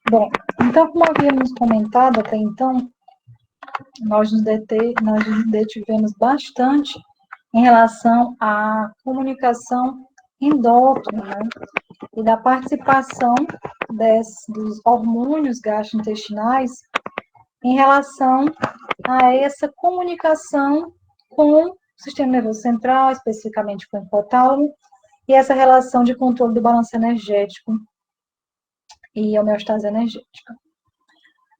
Bom, então, como havíamos comentado até então, nós nos detivemos bastante em relação à comunicação endócrina, né? E da participação dos hormônios gastrointestinais em relação a essa comunicação com o sistema nervoso central, especificamente com o hipotálamo, e essa relação de controle do balanço energético e homeostase energética.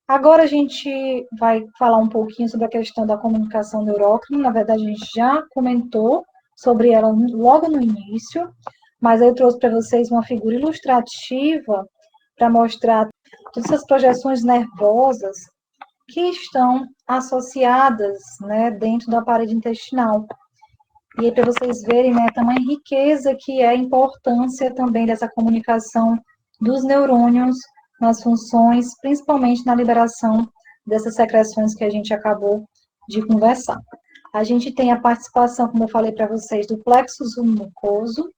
Agora a gente vai falar um pouquinho sobre a questão da comunicação neurócrina. Na verdade, a gente já comentou sobre ela logo no início, mas eu trouxe para vocês uma figura ilustrativa para mostrar todas essas projeções nervosas que estão associadas, né, dentro da parede intestinal. E aí, para vocês verem, né, a tamanha riqueza que é a importância também dessa comunicação dos neurônios nas funções, principalmente na liberação dessas secreções que a gente acabou de conversar. A gente tem a participação, como eu falei para vocês, do plexo submucoso.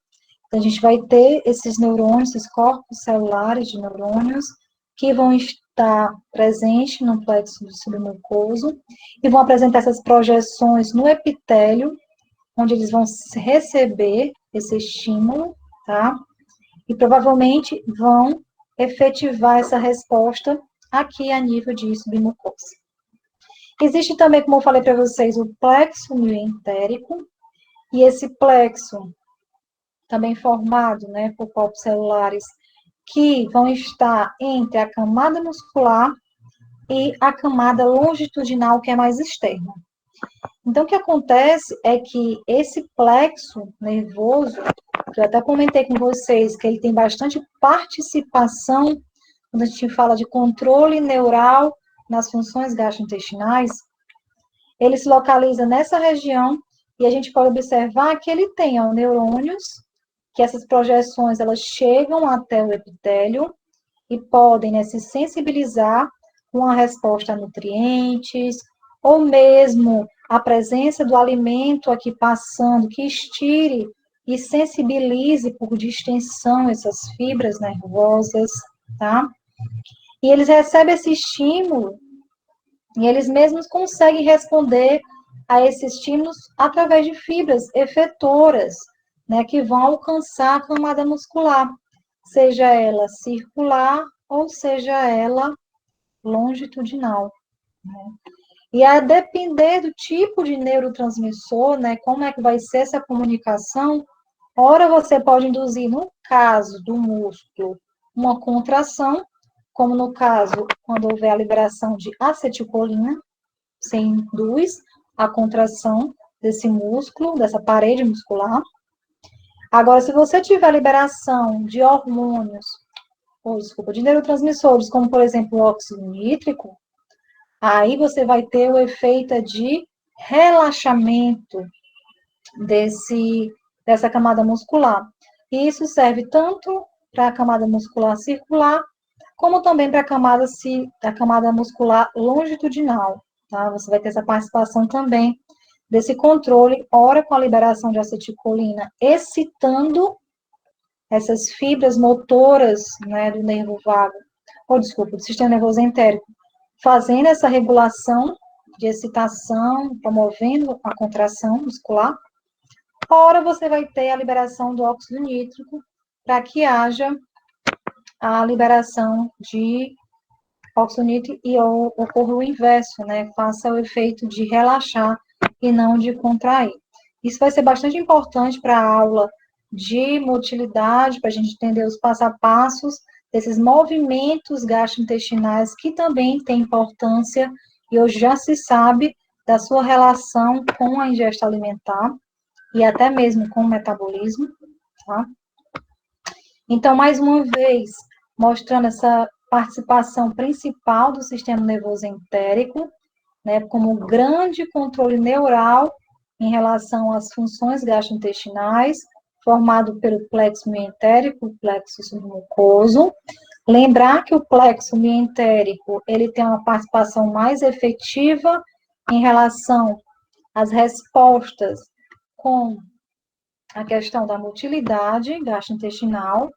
Então, a gente vai ter esses neurônios, esses corpos celulares de neurônios, que vão estar presentes no plexo submucoso e vão apresentar essas projeções no epitélio, onde eles vão receber esse estímulo, tá? E provavelmente vão efetivar essa resposta aqui a nível de submucosa. Existe também, como eu falei para vocês, o plexo mioentérico, e esse plexo também formado, né, por corpos celulares que vão estar entre a camada muscular e a camada longitudinal, que é mais externa. Então, o que acontece é que esse plexo nervoso, que eu até comentei com vocês, que ele tem bastante participação, quando a gente fala de controle neural nas funções gastrointestinais, ele se localiza nessa região e a gente pode observar que ele tem neurônios, que essas projeções elas chegam até o epitélio e podem, né, se sensibilizar com a resposta a nutrientes, ou mesmo a presença do alimento aqui passando, que estire e sensibilize por distensão essas fibras nervosas, tá? E eles recebem esse estímulo e eles mesmos conseguem responder a esses estímulos através de fibras efetoras, né, que vão alcançar a camada muscular, seja ela circular ou seja ela longitudinal, né? E a depender do tipo de neurotransmissor, né, como é que vai ser essa comunicação, ora você pode induzir, no caso do músculo, uma contração, como no caso, quando houver a liberação de acetilcolina, você induz a contração desse músculo, dessa parede muscular. Agora, se você tiver liberação de hormônios, de neurotransmissores, como, por exemplo, o óxido nítrico, aí você vai ter o efeito de relaxamento dessa camada muscular. E isso serve tanto para a camada muscular circular, como também para a camada muscular longitudinal, tá? Você vai ter essa participação também desse controle, ora com a liberação de acetilcolina, excitando essas fibras motoras, né, do nervo vago, do sistema nervoso entérico, fazendo essa regulação de excitação, promovendo a contração muscular. Ora, você vai ter a liberação do óxido nítrico para que haja a liberação de óxido nítrico e ocorra o inverso, né? Faça o efeito de relaxar e não de contrair. Isso vai ser bastante importante para a aula de motilidade, para a gente entender os passo a passos desses movimentos gastrointestinais que também têm importância e hoje já se sabe da sua relação com a ingesta alimentar e até mesmo com o metabolismo, tá? Então, mais uma vez, mostrando essa participação principal do sistema nervoso entérico, né, como grande controle neural em relação às funções gastrointestinais, formado pelo plexo mioentérico, o plexo submucoso. Lembrar que o plexo mioentérico, ele tem uma participação mais efetiva em relação às respostas com a questão da motilidade gastrointestinal,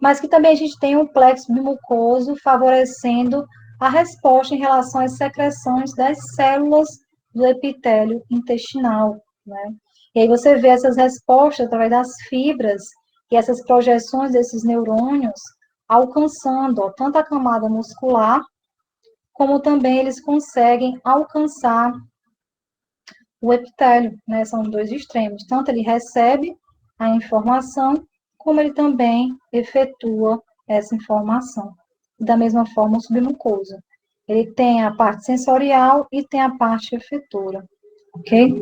mas que também a gente tem um plexo bimucoso favorecendo a resposta em relação às secreções das células do epitélio intestinal, né? E aí você vê essas respostas através das fibras e essas projeções desses neurônios alcançando, ó, tanto a camada muscular, como também eles conseguem alcançar o epitélio, né? São dois extremos. Tanto ele recebe a informação, como ele também efetua essa informação. Da mesma forma, o submucoso. Ele tem a parte sensorial e tem a parte efetora, ok?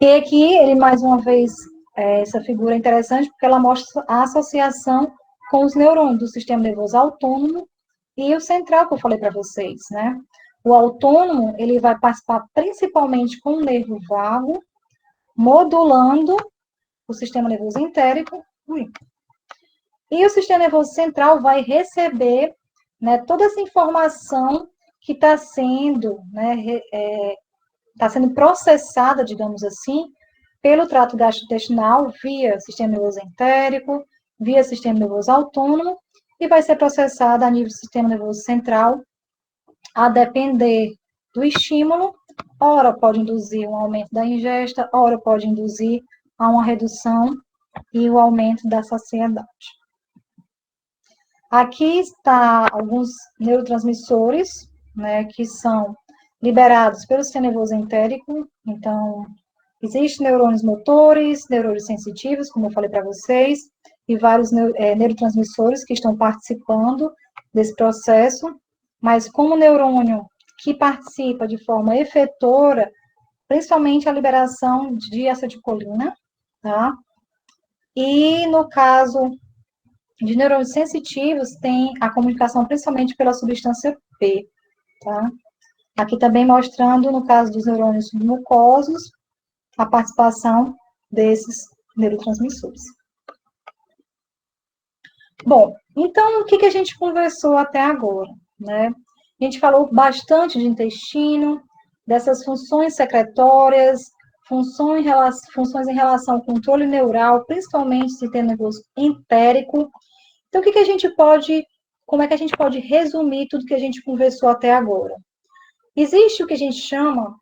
E aqui, ele, mais uma vez, essa figura é interessante porque ela mostra a associação com os neurônios do sistema nervoso autônomo e o central, que eu falei para vocês, né? O autônomo, ele vai participar principalmente com o nervo vago, modulando o sistema nervoso entérico. E o sistema nervoso central vai receber, né, toda essa informação que está sendo, né, está sendo processada, digamos assim, pelo trato gastrointestinal via sistema nervoso entérico, via sistema nervoso autônomo, e vai ser processada a nível do sistema nervoso central, a depender do estímulo. Ora pode induzir um aumento da ingesta, ora pode induzir a uma redução e o aumento da saciedade. Aqui está alguns neurotransmissores, né, que são liberados pelo sistema nervoso entérico. Então, existem neurônios motores, neurônios sensitivos, como eu falei para vocês, e vários neurotransmissores que estão participando desse processo, mas como neurônio que participa de forma efetora, principalmente a liberação de acetilcolina, tá? E no caso de neurônios sensitivos, tem a comunicação principalmente pela substância P, tá? Aqui também mostrando, no caso dos neurônios mucosos, a participação desses neurotransmissores. Bom, então, o que a gente conversou até agora, né? A gente falou bastante de intestino, dessas funções secretórias, funções em relação ao controle neural, principalmente sistema nervoso entérico. Então, como é que a gente pode resumir tudo que a gente conversou até agora? Existe o que a gente chama,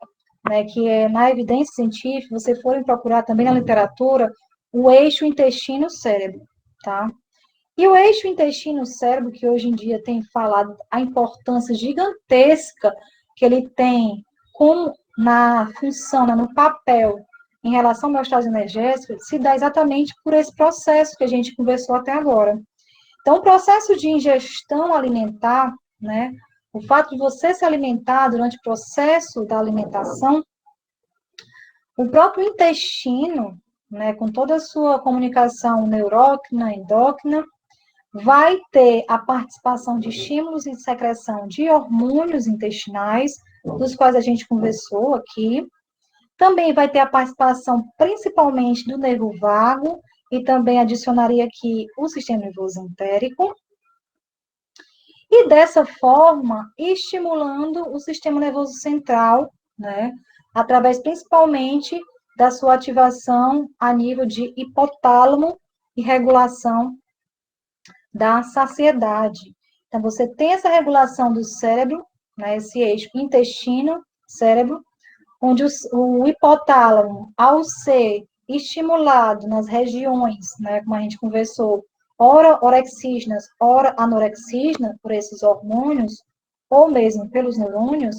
né, que é na evidência científica, você forem procurar também na literatura, o eixo intestino-cérebro, tá? E o eixo intestino-cérebro, que hoje em dia tem falado a importância gigantesca que ele tem na função, né, no papel, em relação à homeostase energética, se dá exatamente por esse processo que a gente conversou até agora. Então, o processo de ingestão alimentar, né, o fato de você se alimentar durante o processo da alimentação, o próprio intestino, né, com toda a sua comunicação neurócrina, endócrina, vai ter a participação de estímulos e secreção de hormônios intestinais, dos quais a gente conversou aqui. Também vai ter a participação principalmente do nervo vago, e também adicionaria aqui o sistema nervoso entérico. E dessa forma, estimulando o sistema nervoso central, né, através principalmente da sua ativação a nível de hipotálamo e regulação da saciedade. Então, você tem essa regulação do cérebro, né, esse eixo intestino-cérebro, onde o hipotálamo, ao ser estimulado nas regiões, né, como a gente conversou, ora orexígenas, ora anorexígenas, por esses hormônios, ou mesmo pelos neurônios,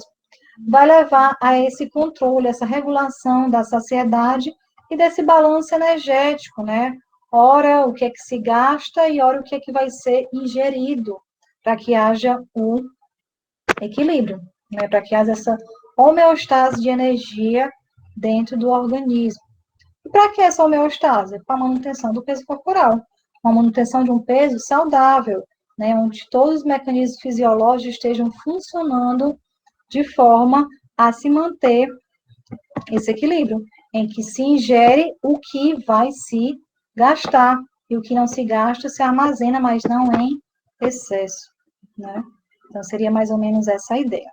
vai levar a esse controle, essa regulação da saciedade e desse balanço energético, né? Ora o que é que se gasta e ora o que é que vai ser ingerido, para que haja o equilíbrio, né? Para que haja essa homeostase de energia dentro do organismo. E para que essa homeostase? Para a manutenção do peso corporal, uma manutenção de um peso saudável, né? Onde todos os mecanismos fisiológicos estejam funcionando de forma a se manter esse equilíbrio, em que se ingere o que vai se gastar, e o que não se gasta se armazena, mas não em excesso, né? Então, seria mais ou menos essa a ideia.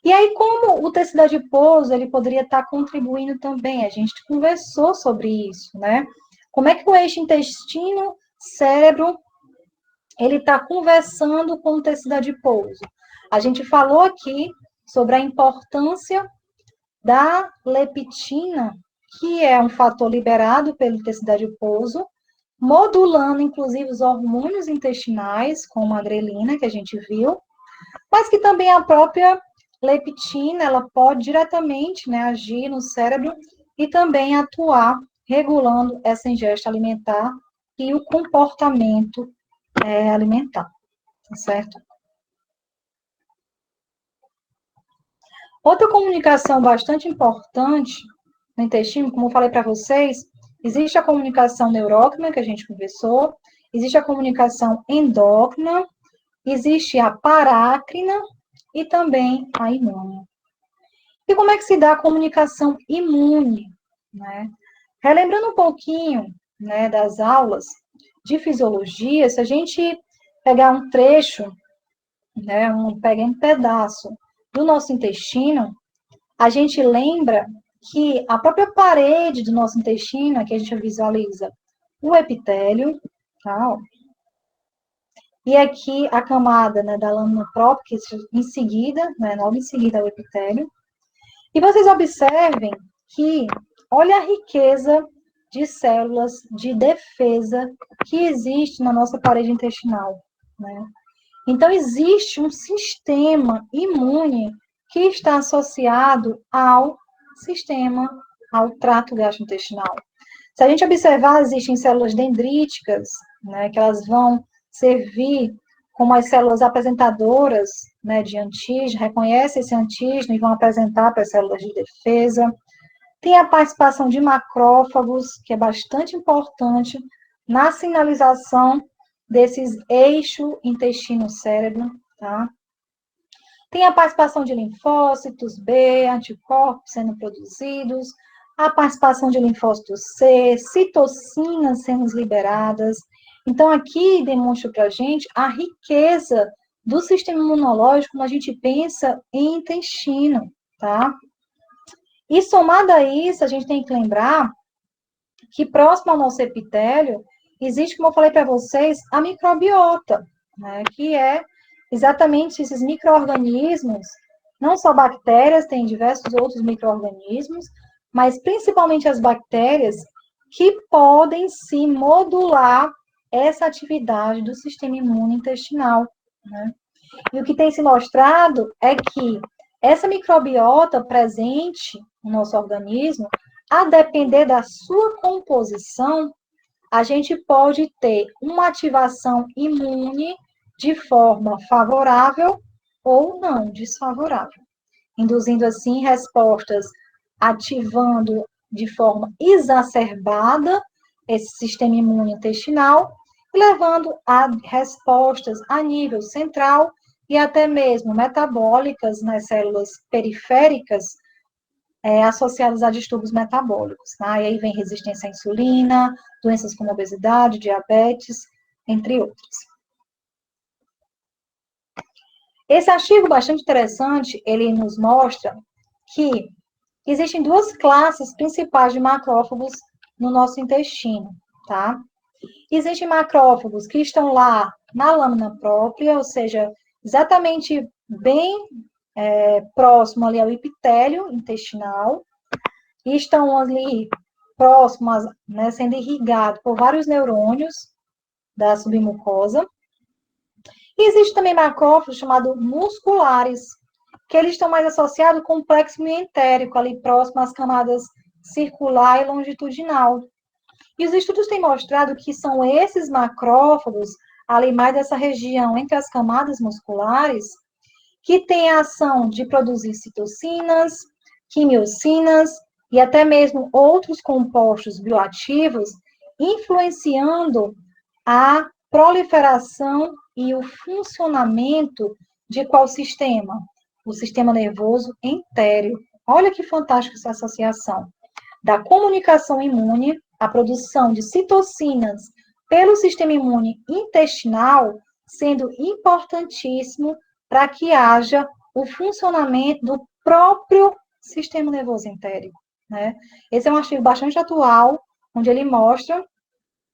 E aí, como o tecido adiposo, ele poderia estar contribuindo também? A gente conversou sobre isso, né? Como é que o eixo intestino-cérebro ele está conversando com o tecido adiposo. A gente falou aqui sobre a importância da leptina, que é um fator liberado pelo tecido adiposo, modulando, inclusive, os hormônios intestinais, como a grelina, que a gente viu, mas que também a própria leptina, ela pode diretamente, né, agir no cérebro e também atuar regulando essa ingesta alimentar e o comportamento alimentar, tá certo? Outra comunicação bastante importante no intestino, como eu falei para vocês, existe a comunicação neurócrina, que a gente conversou, existe a comunicação endócrina, existe a parácrina e também a imune. E como é que se dá a comunicação imune, né? Relembrando um pouquinho, né, das aulas de fisiologia, se a gente pegar um trecho, né, pegar um pedaço do nosso intestino, a gente lembra que a própria parede do nosso intestino, aqui a gente visualiza o epitélio, tá? E aqui a camada, né, da lâmina própria, que em seguida, né, logo em seguida é o epitélio. E vocês observem que, olha a riqueza de células de defesa que existe na nossa parede intestinal, né? Então, existe um sistema imune que está associado ao sistema, ao trato gastrointestinal. Se a gente observar, existem células dendríticas, né, que elas vão servir como as células apresentadoras, né, de antígeno, reconhecem esse antígeno e vão apresentar para as células de defesa. Tem a participação de macrófagos, que é bastante importante na sinalização desses eixo intestino-cérebro, tá? Tem a participação de linfócitos B, anticorpos sendo produzidos, a participação de linfócitos C, citocinas sendo liberadas. Então, aqui demonstra para a gente a riqueza do sistema imunológico quando a gente pensa em intestino, tá? E somado a isso, a gente tem que lembrar que próximo ao nosso epitélio, existe, como eu falei para vocês, a microbiota, né, que é exatamente esses micro-organismos, não só bactérias, tem diversos outros micro-organismos, mas principalmente as bactérias que podem se modular essa atividade do sistema imune intestinal, né? E o que tem se mostrado é que essa microbiota presente no nosso organismo, a depender da sua composição, a gente pode ter uma ativação imune de forma favorável ou não desfavorável, induzindo assim respostas ativando de forma exacerbada esse sistema imune intestinal, levando a respostas a nível central e até mesmo metabólicas nas células periféricas associadas a distúrbios metabólicos, tá? E aí vem resistência à insulina, doenças como obesidade, diabetes, entre outras. Esse artigo bastante interessante, ele nos mostra que existem duas classes principais de macrófagos no nosso intestino, tá? Existem macrófagos que estão lá na lâmina própria, ou seja, exatamente bem próximo ali ao epitélio intestinal, e estão ali próximos, né, sendo irrigados por vários neurônios da submucosa. E existe também macrófagos chamados musculares, que eles estão mais associados com o plexo mientérico, ali próximo às camadas circular e longitudinal. E os estudos têm mostrado que são esses macrófagos, ali mais dessa região entre as camadas musculares, que têm a ação de produzir citocinas, quimiocinas e até mesmo outros compostos bioativos, influenciando a proliferação e o funcionamento de qual sistema? O sistema nervoso entérico. Olha que fantástico essa associação. Da comunicação imune, a produção de citocinas pelo sistema imune intestinal, sendo importantíssimo para que haja o funcionamento do próprio sistema nervoso entérico, né? Esse é um artigo bastante atual, onde ele mostra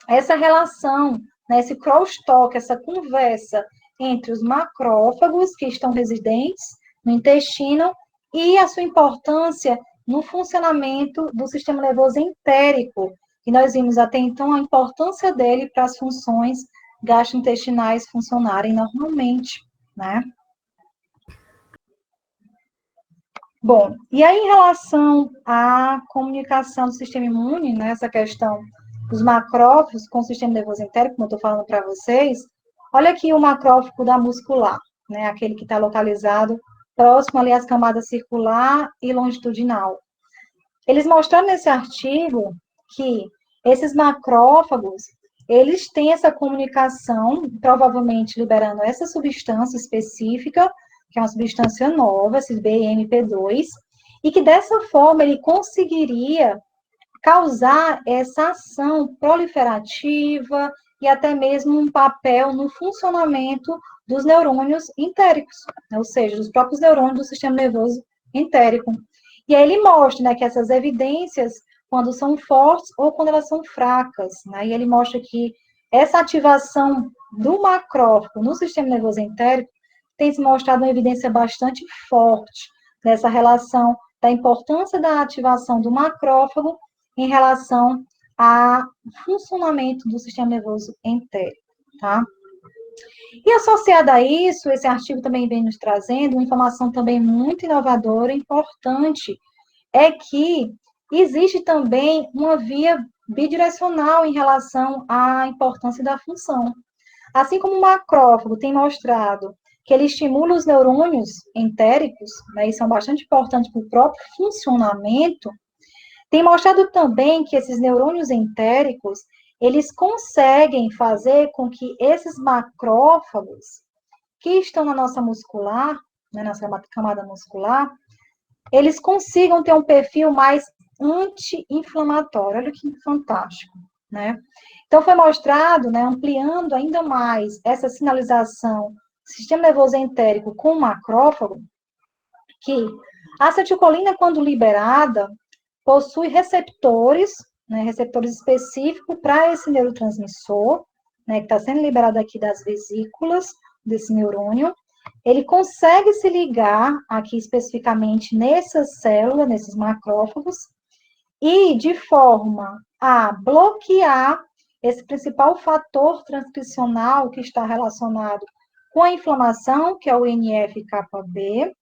essa relação né, esse crosstalk, essa conversa entre os macrófagos que estão residentes no intestino e a sua importância no funcionamento do sistema nervoso entérico. E nós vimos até então a importância dele para as funções gastrointestinais funcionarem normalmente, né? Bom, e aí em relação à comunicação do sistema imune, né, essa questão dos macrófagos com o sistema nervoso entérico, como eu estou falando para vocês, olha aqui o macrófago da muscular, né, aquele que está localizado próximo ali às camadas circular e longitudinal. Eles mostraram nesse artigo que esses macrófagos, eles têm essa comunicação, provavelmente liberando essa substância específica, que é uma substância nova, esse BMP2, e que dessa forma ele conseguiria causar essa ação proliferativa e até mesmo um papel no funcionamento dos neurônios entéricos, ou seja, dos próprios neurônios do sistema nervoso entérico. E aí ele mostra, né, que essas evidências, quando são fortes ou quando elas são fracas, né, e ele mostra que essa ativação do macrófago no sistema nervoso entérico tem se mostrado uma evidência bastante forte nessa relação da importância da ativação do macrófago em relação ao funcionamento do sistema nervoso entérico, tá? E associado a isso, esse artigo também vem nos trazendo uma informação também muito inovadora e importante, é que existe também uma via bidirecional em relação à importância da função. Assim como o macrófago tem mostrado que ele estimula os neurônios entéricos, né, e são bastante importantes para o próprio funcionamento, tem mostrado também que esses neurônios entéricos, eles conseguem fazer com que esses macrófagos que estão na nossa muscular, na nossa camada muscular, eles consigam ter um perfil mais anti-inflamatório. Olha que fantástico, né? Então, foi mostrado, né, ampliando ainda mais essa sinalização do sistema nervoso entérico com o macrófago, que a acetilcolina, quando liberada, possui receptores, né, receptores específicos para esse neurotransmissor, né, que está sendo liberado aqui das vesículas desse neurônio. Ele consegue se ligar aqui especificamente nessas células, nesses macrófagos, e de forma a bloquear esse principal fator transcricional que está relacionado com a inflamação, que é o NF-κB,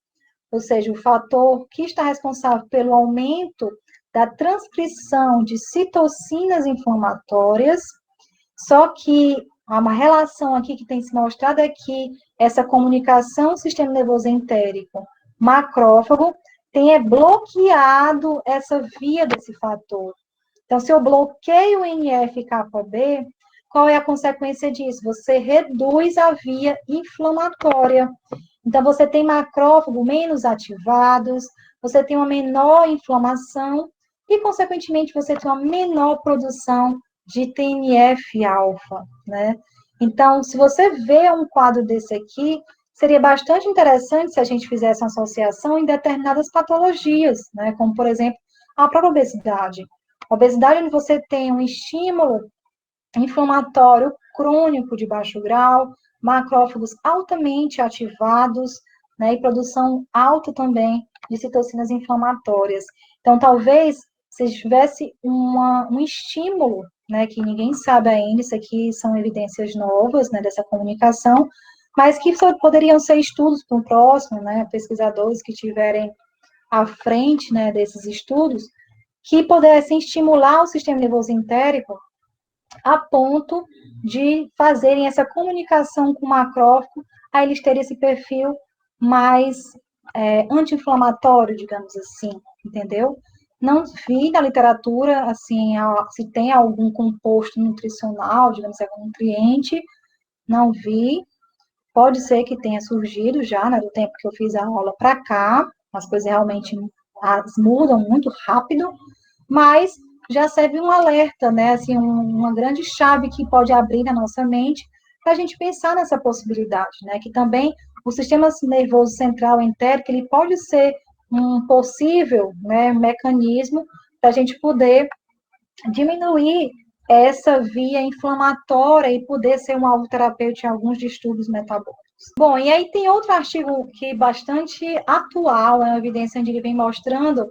ou seja, o fator que está responsável pelo aumento da transcrição de citocinas inflamatórias, só que há uma relação aqui que tem se mostrado é que essa comunicação sistema nervoso entérico macrófago tenha bloqueado essa via desse fator. Então, se eu bloqueio o NF-κB, qual é a consequência disso? Você reduz a via inflamatória. Então, você tem macrófago menos ativados, você tem uma menor inflamação e, consequentemente, você tem uma menor produção de TNF-alfa, né? Então, se você vê um quadro desse aqui, seria bastante interessante se a gente fizesse uma associação em determinadas patologias, né? Como, por exemplo, a própria obesidade. A obesidade, onde você tem um estímulo inflamatório crônico de baixo grau, macrófagos altamente ativados, né, e produção alta também de citocinas inflamatórias. Então, talvez, se tivesse um estímulo, né, que ninguém sabe ainda, isso aqui são evidências novas, né, dessa comunicação, mas que poderiam ser estudos para o próximo, né, pesquisadores que tiverem à frente, né, desses estudos, que pudessem estimular o sistema nervoso entérico a ponto de fazerem essa comunicação com o macrófago, a eles terem esse perfil mais anti-inflamatório, digamos assim, entendeu? Não vi na literatura, assim, se tem algum composto nutricional, digamos assim, algum nutriente, não vi. Pode ser que tenha surgido já, né, do tempo que eu fiz a aula para cá, as coisas realmente mudam muito rápido, mas já serve um alerta, né, assim, uma grande chave que pode abrir na nossa mente para a gente pensar nessa possibilidade, né, que também o sistema nervoso central entérico, ele pode ser um possível, né, mecanismo para a gente poder diminuir essa via inflamatória e poder ser um alvo terapêutico em alguns distúrbios metabólicos. Bom, e aí tem outro artigo que é bastante atual, é uma evidência onde ele vem mostrando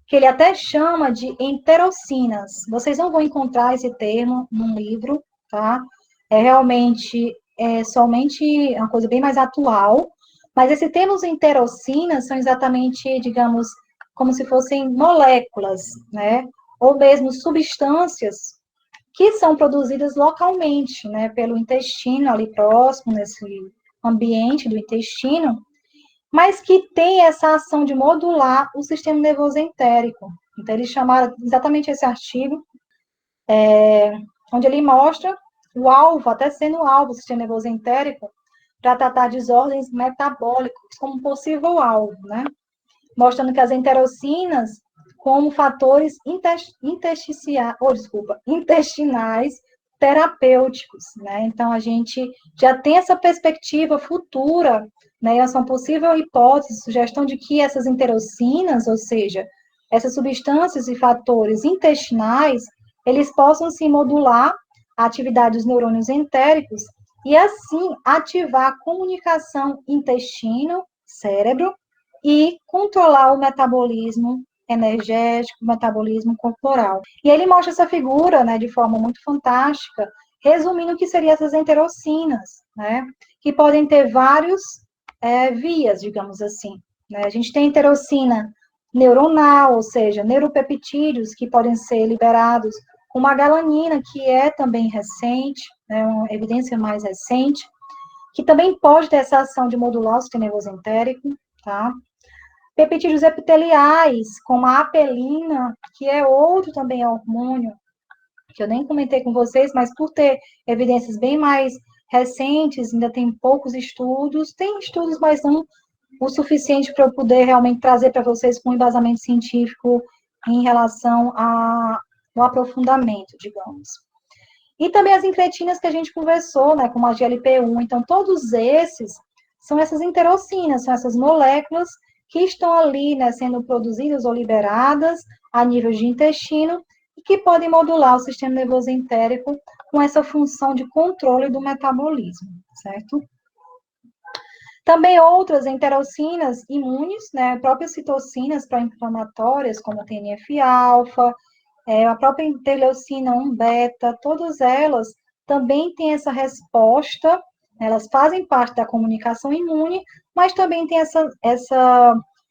que ele até chama de enterocinas. Vocês não vão encontrar esse termo num livro, tá? É realmente somente uma coisa bem mais atual, mas esse termo enterocinas são exatamente, digamos, como se fossem moléculas, né? Ou mesmo substâncias que são produzidas localmente, né, pelo intestino ali próximo, nesse ambiente do intestino, mas que tem essa ação de modular o sistema nervoso entérico. Então, eles chamaram exatamente esse artigo, onde ele mostra o alvo, até sendo alvo, o sistema nervoso entérico, para tratar desordens metabólicas como possível alvo, né? Mostrando que as enterocinas, como fatores intestinais terapêuticos, né? Então, a gente já tem essa perspectiva futura, né? Essa é uma possível hipótese, sugestão de que essas enterocinas, ou seja, essas substâncias e fatores intestinais, eles possam se modular a atividade dos neurônios entéricos e, assim, ativar a comunicação intestino-cérebro e controlar o metabolismo energético, o metabolismo corporal. E ele mostra essa figura, né, de forma muito fantástica, resumindo o que seriam essas enterocinas, né, que podem ter vários vias, digamos assim. Né? A gente tem enterocina neuronal, ou seja, neuropeptídeos que podem ser liberados, como a galanina, que é também recente, né, uma evidência mais recente, que também pode ter essa ação de modular o sistema nervoso entérico, tá? Peptídeos epiteliais, como a apelina, que é outro também hormônio, que eu nem comentei com vocês, mas por ter evidências bem mais recentes, ainda tem poucos estudos, tem estudos, mas não o suficiente para eu poder realmente trazer para vocês com um embasamento científico em relação ao aprofundamento, digamos. E também as incretinas que a gente conversou, né, como a GLP-1. Então, todos esses são essas enterocinas, são essas moléculas que estão ali, né, sendo produzidas ou liberadas a nível de intestino e que podem modular o sistema nervoso entérico com essa função de controle do metabolismo, certo? Também outras enterocinas imunes, né, próprias citocinas pró-inflamatórias, como a TNF-alfa, a própria interleucina 1 beta, todas elas também têm essa resposta, elas fazem parte da comunicação imune, mas também tem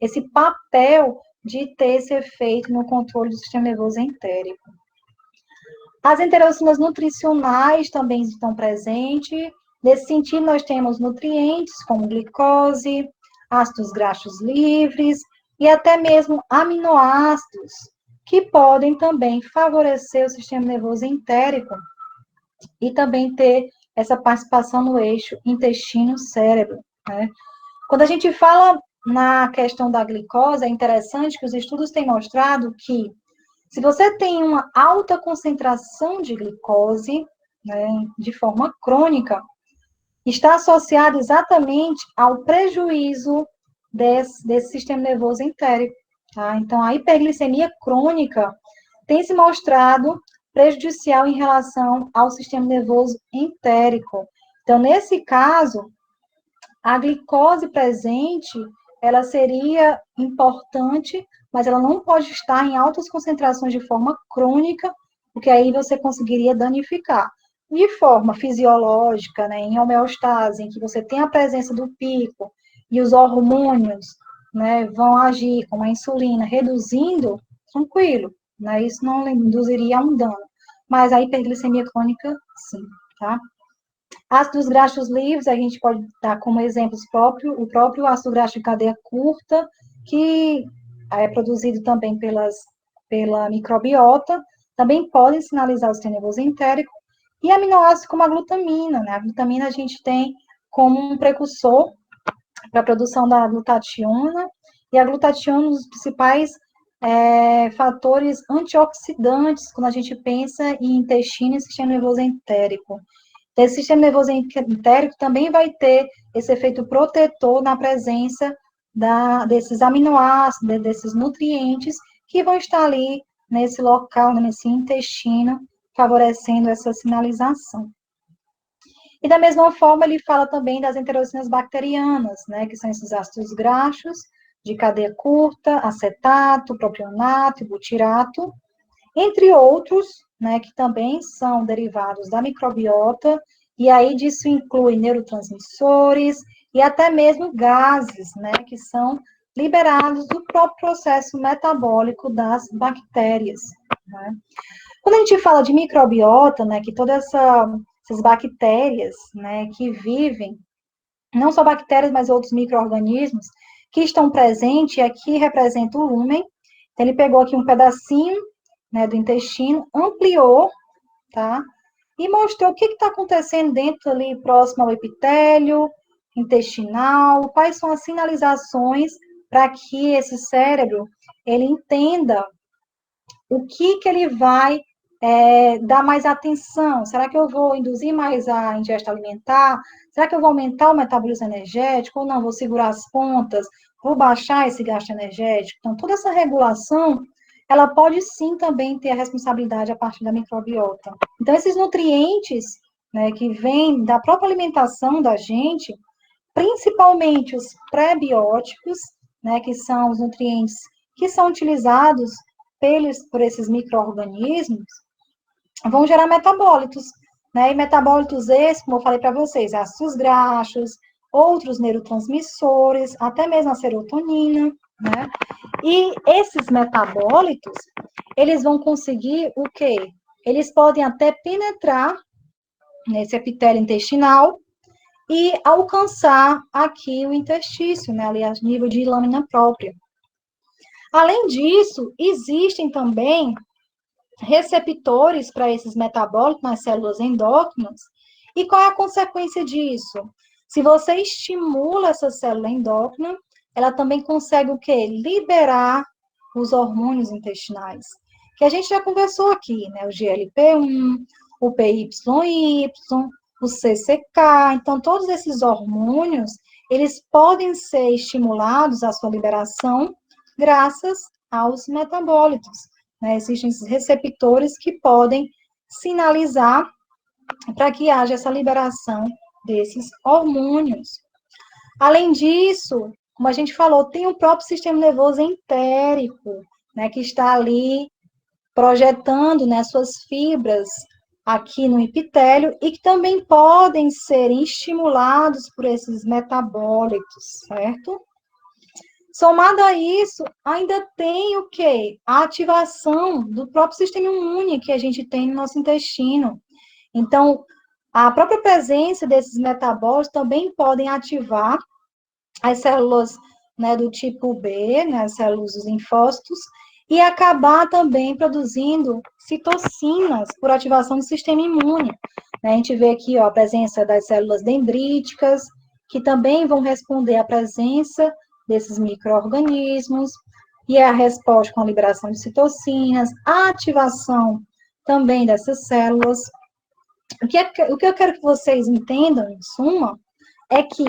esse papel de ter esse efeito no controle do sistema nervoso entérico. As interleucinas nutricionais também estão presentes. Nesse sentido, nós temos nutrientes como glicose, ácidos graxos livres e até mesmo aminoácidos, que podem também favorecer o sistema nervoso entérico e também ter essa participação no eixo intestino-cérebro. Né? Quando a gente fala na questão da glicose, é interessante que os estudos têm mostrado que se você tem uma alta concentração de glicose, né, de forma crônica, está associado exatamente ao prejuízo desse sistema nervoso entérico. Tá? Então, a hiperglicemia crônica tem se mostrado prejudicial em relação ao sistema nervoso entérico. Então, nesse caso, a glicose presente, ela seria importante, mas ela não pode estar em altas concentrações de forma crônica, porque aí você conseguiria danificar. De forma fisiológica, né, em homeostase, em que você tem a presença do pico e os hormônios, né, vão agir como a insulina, reduzindo, tranquilo, né, isso não induziria a um dano. Mas a hiperglicemia crônica, sim, tá? Ácidos graxos livres, a gente pode dar como exemplos o próprio ácido graxo de cadeia curta, que é produzido também pela microbiota, também podem sinalizar o sistema nervoso entérico, e aminoácidos como a glutamina, né? A glutamina a gente tem como um precursor para a produção da glutationa, e a glutationa é um dos principais fatores antioxidantes quando a gente pensa em intestino e sistema nervoso entérico. Esse sistema nervoso entérico também vai ter esse efeito protetor na presença desses aminoácidos, desses nutrientes que vão estar ali nesse local, nesse intestino, favorecendo essa sinalização. E da mesma forma, ele fala também das enterocinas bacterianas, né, que são esses ácidos graxos de cadeia curta, acetato, propionato e butirato, entre outros, né, que também são derivados da microbiota, e aí disso inclui neurotransmissores e até mesmo gases, né, que são liberados do próprio processo metabólico das bactérias, né. Quando a gente fala de microbiota, né, que todas essas bactérias, né, que vivem, não só bactérias, mas outros micro-organismos, que estão presentes, e aqui representa o lúmen. Então, ele pegou aqui um pedacinho, né, do intestino, ampliou, tá? E mostrou o que está acontecendo dentro ali, próximo ao epitélio intestinal, quais são as sinalizações para que esse cérebro, ele entenda o que ele vai dar mais atenção? Será que eu vou induzir mais a ingesta alimentar? Será que eu vou aumentar o metabolismo energético? Ou não, vou segurar as pontas? Vou baixar esse gasto energético? Então, toda essa regulação, ela pode sim também ter a responsabilidade a partir da microbiota. Então, esses nutrientes, né, que vêm da própria alimentação da gente, principalmente os pré-bióticos, né, que são os nutrientes que são utilizados por esses micro-organismos, vão gerar metabólitos, né? E metabólitos esses, como eu falei para vocês, ácidos graxos, outros neurotransmissores, até mesmo a serotonina, né? E esses metabólitos, eles vão conseguir o quê? Eles podem até penetrar nesse epitélio intestinal e alcançar aqui o intestício, né? Ali a nível de lâmina própria. Além disso, existem também receptores para esses metabólicos nas células endócrinas. E qual é a consequência disso? Se você estimula essa célula endócrina, ela também consegue o quê? Liberar os hormônios intestinais, que a gente já conversou aqui, né? O GLP-1, o PYY, o CCK. Então, todos esses hormônios, eles podem ser estimulados a sua liberação graças aos metabólitos. Né? Existem esses receptores que podem sinalizar para que haja essa liberação desses hormônios. Além disso, como a gente falou, tem o próprio sistema nervoso entérico, né, que está ali projetando, né, suas fibras aqui no epitélio e que também podem ser estimulados por esses metabólitos, certo? Somado a isso, ainda tem o quê? A ativação do próprio sistema imune que a gente tem no nosso intestino. Então, a própria presença desses metabólitos também podem ativar as células, né, do tipo B, né, as células dos linfócitos, e acabar também produzindo citocinas por ativação do sistema imune. A gente vê aqui, ó, a presença das células dendríticas, que também vão responder à presença desses micro-organismos, e é a resposta com a liberação de citocinas, a ativação também dessas células. O que eu quero que vocês entendam, em suma, é que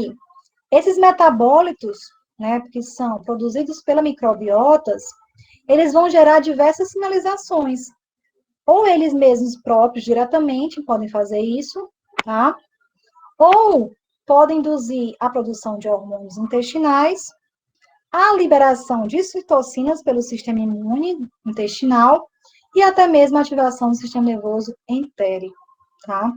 esses metabólitos, né, que são produzidos pela microbiotas, eles vão gerar diversas sinalizações. Ou eles mesmos próprios, diretamente, podem fazer isso, tá? Ou podem induzir a produção de hormônios intestinais, a liberação de citocinas pelo sistema imune intestinal e até mesmo a ativação do sistema nervoso entérico, tá?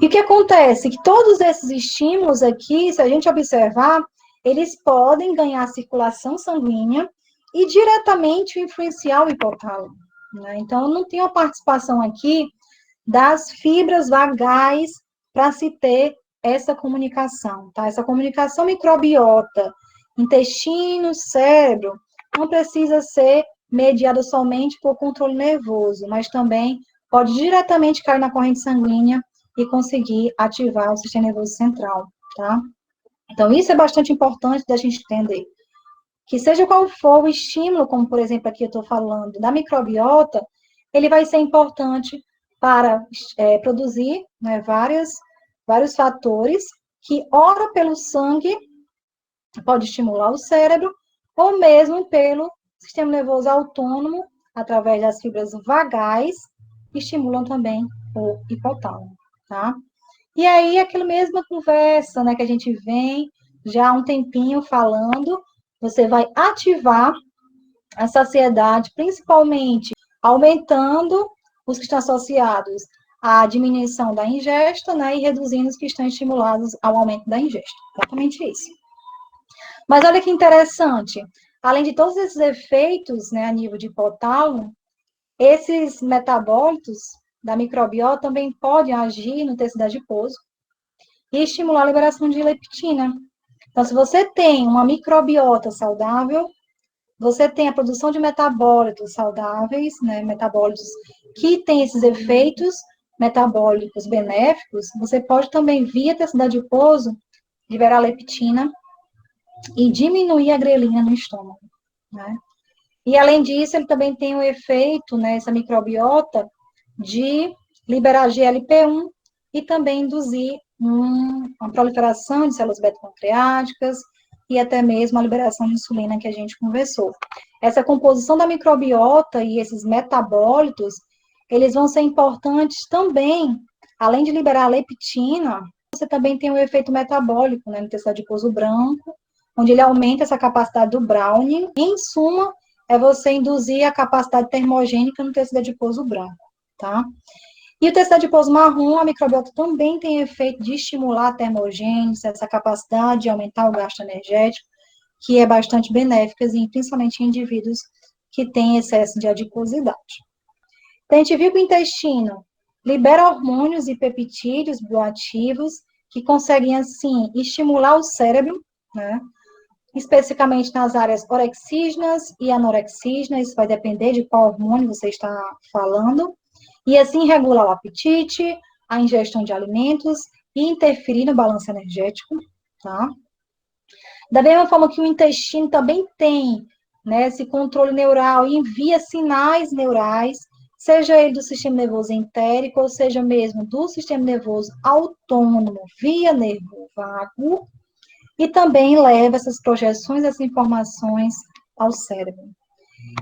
E o que acontece? Que todos esses estímulos aqui, se a gente observar, eles podem ganhar circulação sanguínea e diretamente influenciar o hipotálamo, né? Então, não tem a participação aqui das fibras vagais para se ter essa comunicação, tá? Essa comunicação microbiota, intestino, cérebro, não precisa ser mediada somente por controle nervoso, mas também pode diretamente cair na corrente sanguínea e conseguir ativar o sistema nervoso central, tá? Então, isso é bastante importante da gente entender. Que seja qual for o estímulo, como, por exemplo, aqui eu estou falando da microbiota, ele vai ser importante para produzir, né, vários fatores que, ora pelo sangue, pode estimular o cérebro, ou mesmo pelo sistema nervoso autônomo, através das fibras vagais, estimulam também o hipotálamo, tá? E aí, aquela mesma conversa, né, que a gente vem já há um tempinho falando, você vai ativar a saciedade, principalmente aumentando os que estão associados à diminuição da ingesta, né, e reduzindo os que estão estimulados ao aumento da ingesta. Exatamente isso. Mas olha que interessante, além de todos esses efeitos, né, a nível de hipotálamo, esses metabólitos da microbiota também podem agir no tecido adiposo e estimular a liberação de leptina. Então, se você tem uma microbiota saudável, você tem a produção de metabólitos saudáveis, né, metabólitos que têm esses efeitos metabólicos benéficos, você pode também, via tecido adiposo, liberar leptina e diminuir a grelina no estômago, né? E, além disso, ele também tem o efeito, né, essa microbiota, de liberar GLP-1 e também induzir uma proliferação de células beta-pancreáticas e até mesmo a liberação de insulina que a gente conversou. Essa composição da microbiota e esses metabólitos, eles vão ser importantes também, além de liberar a leptina, você também tem o efeito metabólico, né, no tecido adiposo branco, onde ele aumenta essa capacidade do Browning. Em suma, é você induzir a capacidade termogênica no tecido adiposo branco, tá? E o tecido adiposo marrom, a microbiota também tem efeito de estimular a termogênese, essa capacidade de aumentar o gasto energético, que é bastante benéfica, principalmente em indivíduos que têm excesso de adiposidade. Então, a gente viu que o intestino libera hormônios e peptídeos bioativos que conseguem, assim, estimular o cérebro, né? Especificamente nas áreas orexígenas e anorexígenas, isso vai depender de qual hormônio você está falando, e assim regular o apetite, a ingestão de alimentos e interferir no balanço energético, tá? Da mesma forma que o intestino também tem, né, esse controle neural e envia sinais neurais, seja ele do sistema nervoso entérico, ou seja mesmo do sistema nervoso autônomo via nervo vago, e também leva essas projeções, essas informações ao cérebro.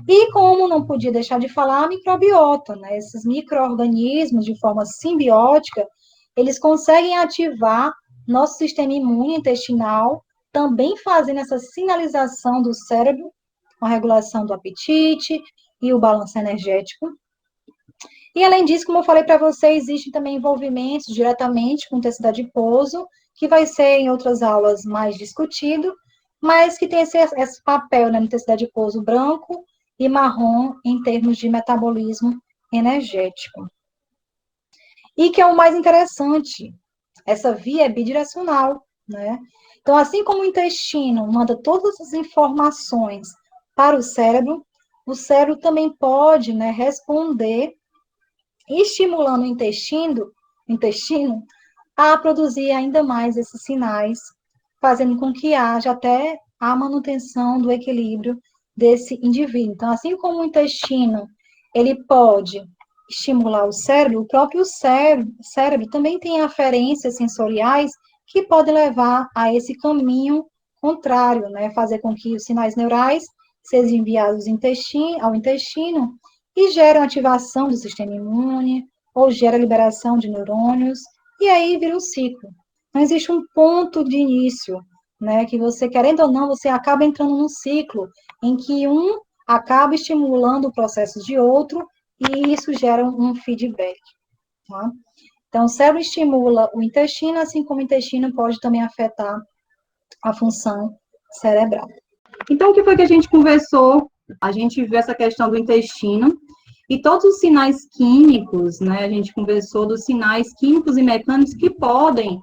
E como não podia deixar de falar, a microbiota, né? Esses micro-organismos, de forma simbiótica, eles conseguem ativar nosso sistema imune intestinal, também fazendo essa sinalização do cérebro, com a regulação do apetite e o balanço energético. E, além disso, como eu falei para você, existem também envolvimentos diretamente com o tecido adiposo, que vai ser em outras aulas mais discutido, mas que tem esse papel, né, no tecido adiposo branco e marrom em termos de metabolismo energético. E que é o mais interessante, essa via é bidirecional, né? Então, assim como o intestino manda todas as informações para o cérebro também pode, né, responder estimulando o intestino a produzir ainda mais esses sinais, fazendo com que haja até a manutenção do equilíbrio desse indivíduo. Então, assim como o intestino, ele pode estimular o cérebro, o próprio cérebro também tem aferências sensoriais que podem levar a esse caminho contrário, né? Fazer com que os sinais neurais sejam enviados ao intestino e geram ativação do sistema imune, ou gera liberação de neurônios, e aí vira um ciclo. Não existe um ponto de início, né, que você, querendo ou não, você acaba entrando num ciclo em que um acaba estimulando o processo de outro, e isso gera um feedback, tá? Então, o cérebro estimula o intestino, assim como o intestino pode também afetar a função cerebral. Então, o que foi que a gente conversou? A gente viu essa questão do intestino e todos os sinais químicos, né? A gente conversou dos sinais químicos e mecânicos que podem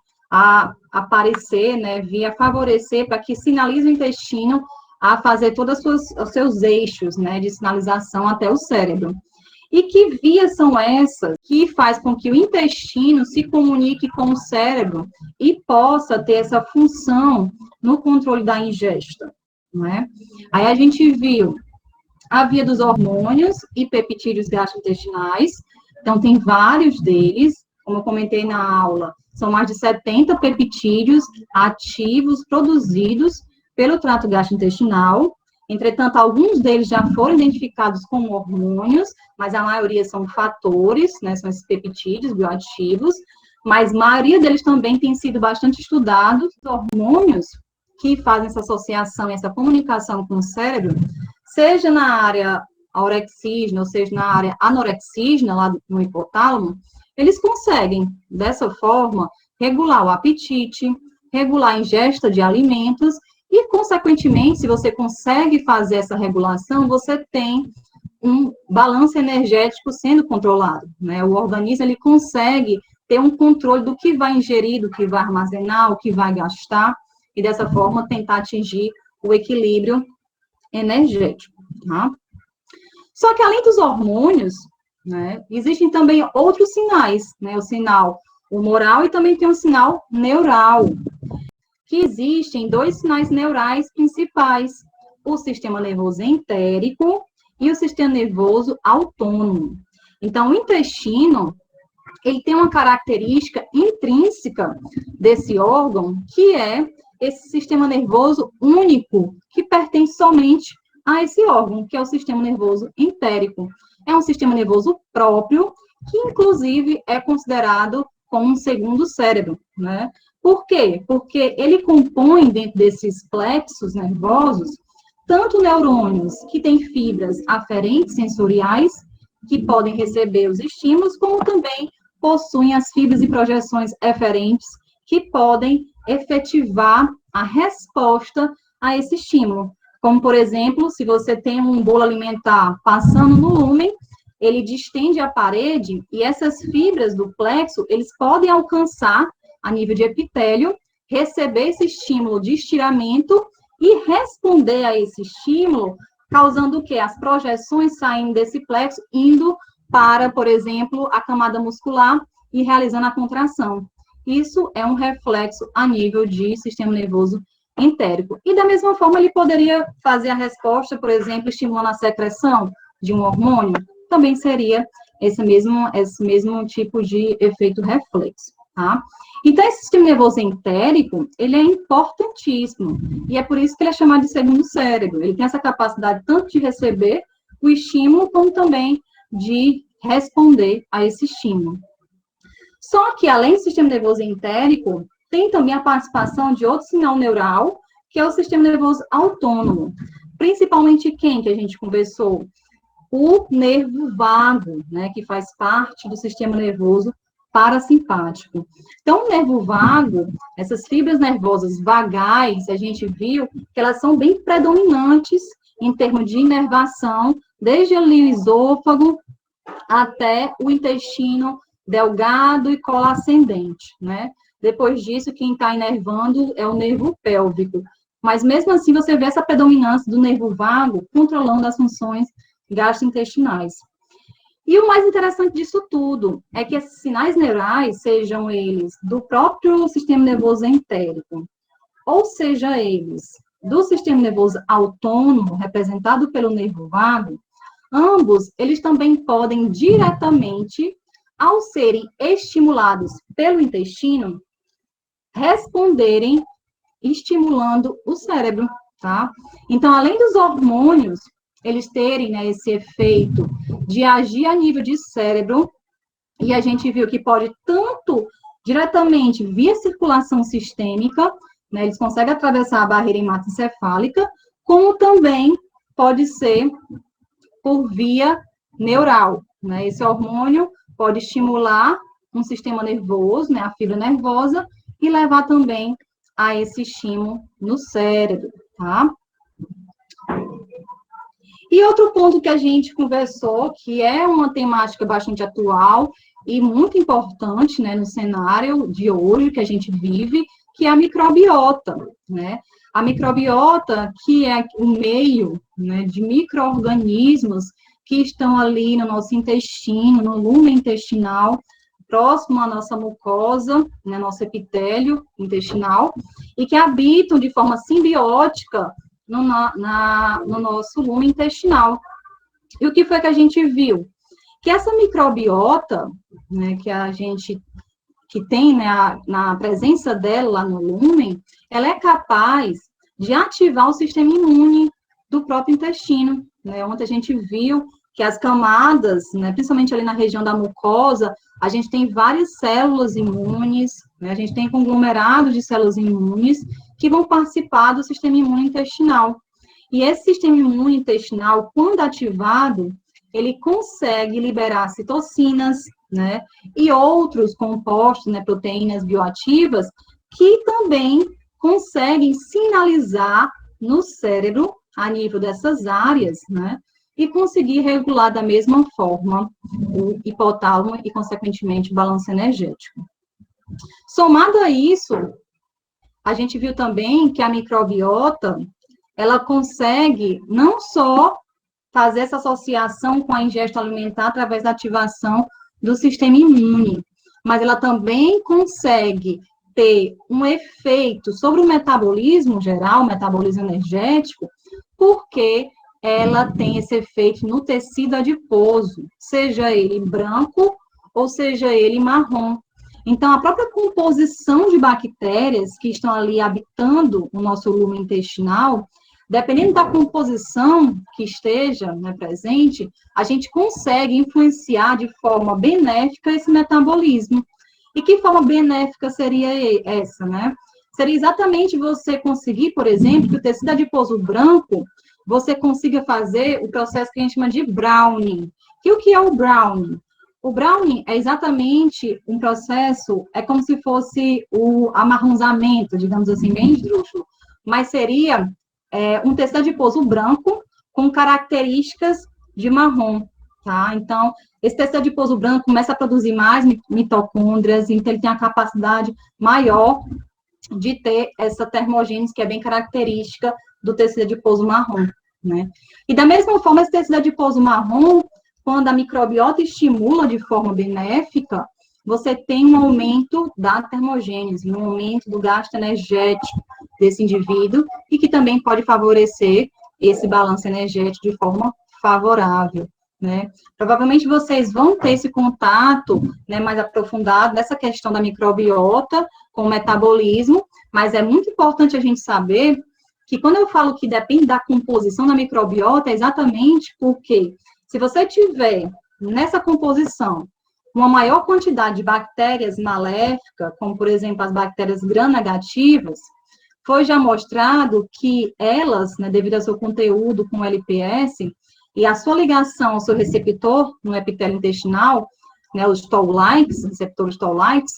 aparecer, né? Via favorecer para que sinalize o intestino a fazer todos os seus eixos, né? De sinalização até o cérebro. E que vias são essas que faz com que o intestino se comunique com o cérebro e possa ter essa função no controle da ingesta, não é? Aí a gente viu a via dos hormônios e peptídeos gastrointestinais, então tem vários deles, como eu comentei na aula, são mais de 70 peptídeos ativos produzidos pelo trato gastrointestinal, Entretanto, alguns deles já foram identificados como hormônios, mas a maioria são fatores, né, são esses peptídeos bioativos, mas a maioria deles também tem sido bastante estudados, hormônios que fazem essa associação, essa comunicação com o cérebro, seja na área aurexígena, ou seja, na área anorexígena, lá no hipotálamo, eles conseguem, dessa forma, regular o apetite, regular a ingesta de alimentos e, consequentemente, se você consegue fazer essa regulação, você tem um balanço energético sendo controlado, né? O organismo, ele consegue ter um controle do que vai ingerir, do que vai armazenar, o que vai gastar, e dessa forma tentar atingir o equilíbrio energético, tá? Só que além dos hormônios, né, existem também outros sinais, né? O sinal humoral e também tem um sinal neural, que existem dois sinais neurais principais, o sistema nervoso entérico e o sistema nervoso autônomo. Então, o intestino, ele tem uma característica intrínseca desse órgão, que é esse sistema nervoso único, que pertence somente a esse órgão, que é o sistema nervoso entérico. É um sistema nervoso próprio, que inclusive é considerado como um segundo cérebro, né? Por quê? Porque ele compõe, dentro desses plexos nervosos, tanto neurônios que têm fibras aferentes sensoriais, que podem receber os estímulos, como também possuem as fibras e projeções eferentes, que podem efetivar a resposta a esse estímulo. Como, por exemplo, se você tem um bolo alimentar passando no lúmen, ele distende a parede e essas fibras do plexo, eles podem alcançar, a nível de epitélio, receber esse estímulo de estiramento e responder a esse estímulo, causando o quê? As projeções saindo desse plexo, indo para, por exemplo, a camada muscular e realizando a contração. Isso é um reflexo a nível de sistema nervoso entérico. E da mesma forma, ele poderia fazer a resposta, por exemplo, estimulando a secreção de um hormônio, também seria esse mesmo tipo de efeito reflexo, tá? Então, esse sistema nervoso entérico, ele é importantíssimo, e é por isso que ele é chamado de segundo cérebro. Ele tem essa capacidade tanto de receber o estímulo, como também de responder a esse estímulo. Só que, além do sistema nervoso entérico, tem também a participação de outro sinal neural, que é o sistema nervoso autônomo. Principalmente quem que a gente conversou? O nervo vago, né, que faz parte do sistema nervoso parasimpático. Então, o nervo vago, essas fibras nervosas vagais, a gente viu que elas são bem predominantes em termos de inervação, desde ali o esôfago até o intestino delgado e cola ascendente, né? Depois disso, quem está inervando é o nervo pélvico. Mas, mesmo assim, você vê essa predominância do nervo vago controlando as funções gastrointestinais. E o mais interessante disso tudo é que esses sinais neurais, sejam eles do próprio sistema nervoso entérico, ou seja eles do sistema nervoso autônomo, representado pelo nervo vago, ambos, eles também podem diretamente, ao serem estimulados pelo intestino, responderem estimulando o cérebro, tá? Então, além dos hormônios, eles terem, né, esse efeito de agir a nível de cérebro, e a gente viu que pode tanto diretamente via circulação sistêmica, né, eles conseguem atravessar a barreira hematoencefálica, como também pode ser por via neural, né? Esse hormônio pode estimular um sistema nervoso, né, a fibra nervosa, e levar também a esse estímulo no cérebro, tá? E outro ponto que a gente conversou, que é uma temática bastante atual e muito importante, né, no cenário de hoje que a gente vive, que é a microbiota, né? A microbiota, que é o meio, né, de micro-organismos que estão ali no nosso intestino, no lumen intestinal, próximo à nossa mucosa, né, nosso epitélio intestinal, e que habitam de forma simbiótica no nosso lumen intestinal. E o que foi que a gente viu? Que essa microbiota, né, que tem, né, na presença dela lá no lumen, ela é capaz de ativar o sistema imune, do próprio intestino, né? Ontem a gente viu que as camadas, né, principalmente ali na região da mucosa, a gente tem várias células imunes, né? A gente tem conglomerado de células imunes que vão participar do sistema imune intestinal. E esse sistema imune intestinal, quando ativado, ele consegue liberar citocinas, né, e outros compostos, né, proteínas bioativas, que também conseguem sinalizar no cérebro, a nível dessas áreas, né, e conseguir regular da mesma forma o hipotálamo e, consequentemente, o balanço energético. Somado a isso, a gente viu também que a microbiota, ela consegue não só fazer essa associação com a ingesta alimentar através da ativação do sistema imune, mas ela também consegue ter um efeito sobre o metabolismo geral, o metabolismo energético, porque ela tem esse efeito no tecido adiposo, seja ele branco ou seja ele marrom. Então, a própria composição de bactérias que estão ali habitando o nosso lumen intestinal, dependendo da composição que esteja, né, presente, a gente consegue influenciar de forma benéfica esse metabolismo. E que forma benéfica seria essa, né? Seria exatamente você conseguir, por exemplo, que o tecido adiposo branco, você consiga fazer o processo que a gente chama de browning. E o que é o browning? O browning é exatamente um processo, é como se fosse o amarronzamento, digamos assim, bem esdrúxulo, mas seria um tecido adiposo branco com características de marrom, tá? Então, esse tecido adiposo branco começa a produzir mais mitocôndrias, então ele tem a capacidade maior de ter essa termogênese que é bem característica do tecido adiposo marrom, né? E da mesma forma, esse tecido adiposo marrom, quando a microbiota estimula de forma benéfica, você tem um aumento da termogênese, um aumento do gasto energético desse indivíduo e que também pode favorecer esse balanço energético de forma favorável, né? Provavelmente vocês vão ter esse contato, né, mais aprofundado nessa questão da microbiota com o metabolismo, mas é muito importante a gente saber que quando eu falo que depende da composição da microbiota, é exatamente porque se você tiver nessa composição uma maior quantidade de bactérias maléficas, como, por exemplo, as bactérias gram-negativas, foi já mostrado que elas, né, devido ao seu conteúdo com o LPS e a sua ligação ao seu receptor no epitélio intestinal, né, os toll-likes, receptores toll-likes,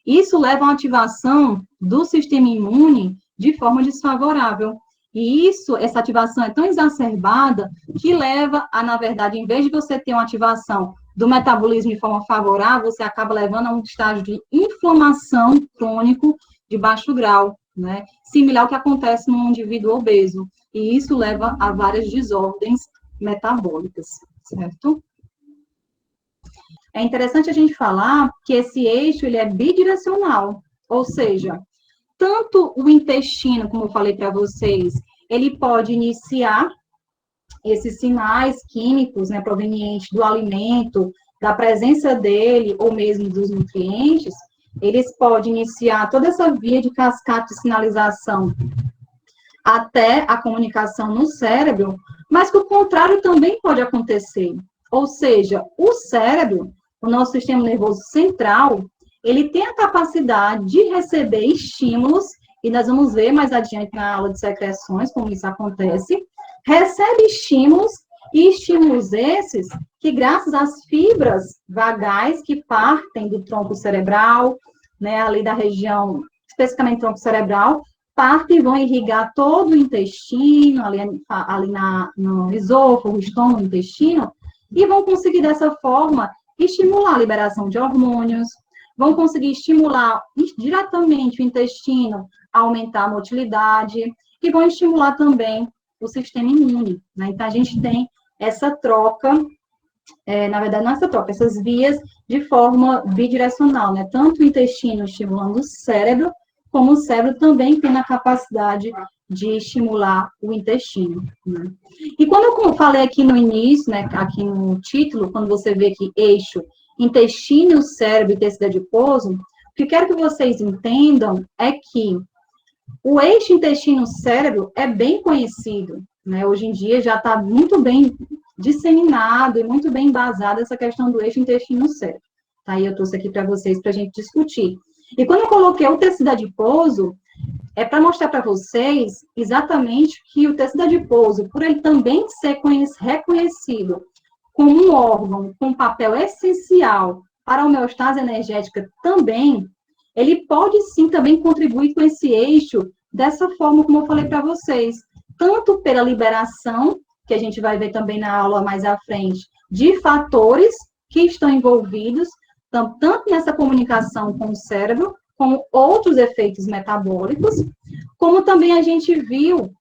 isso leva a uma ativação do sistema imune de forma desfavorável. E essa ativação é tão exacerbada que leva a, na verdade, em vez de você ter uma ativação do metabolismo de forma favorável, você acaba levando a um estágio de inflamação crônico de baixo grau, né? Similar ao que acontece num indivíduo obeso. E isso leva a várias desordens metabólicas, certo? É interessante a gente falar que esse eixo, ele é bidirecional, ou seja, tanto o intestino, como eu falei para vocês, ele pode iniciar esses sinais químicos, né, provenientes do alimento, da presença dele, ou mesmo dos nutrientes, eles podem iniciar toda essa via de cascata de sinalização até a comunicação no cérebro, mas que o contrário também pode acontecer. Ou seja, o cérebro, o nosso sistema nervoso central, ele tem a capacidade de receber estímulos, e nós vamos ver mais adiante na aula de secreções como isso acontece, recebe estímulos, e estímulos esses que, graças às fibras vagais que partem do tronco cerebral, né, ali da região, especificamente tronco cerebral, partem e vão irrigar todo o intestino, ali no esôfago, estômago, intestino, e vão conseguir, dessa forma, estimular a liberação de hormônios, vão conseguir estimular diretamente o intestino a aumentar a motilidade, e vão estimular também o sistema imune, né? Então, a gente tem essa troca, na verdade, não essa troca, essas vias de forma bidirecional, né? Tanto o intestino estimulando o cérebro, como o cérebro também tem a capacidade de estimular o intestino, né? E quando eu falei aqui no início, né, aqui no título, quando você vê aqui eixo, intestino, cérebro e tecido adiposo, o que eu quero que vocês entendam é que o eixo intestino-cérebro é bem conhecido, né? Hoje em dia já está muito bem disseminado e muito bem embasada essa questão do eixo intestino-cérebro. Tá? E eu trouxe aqui para vocês para a gente discutir. E quando eu coloquei o tecido adiposo, é para mostrar para vocês exatamente que o tecido adiposo, por ele também ser reconhecido como um órgão com um papel essencial para a homeostase energética também, ele pode sim também contribuir com esse eixo dessa forma como eu falei para vocês, tanto pela liberação, que a gente vai ver também na aula mais à frente, de fatores que estão envolvidos, tanto nessa comunicação com o cérebro, como outros efeitos metabólicos, como também a gente viu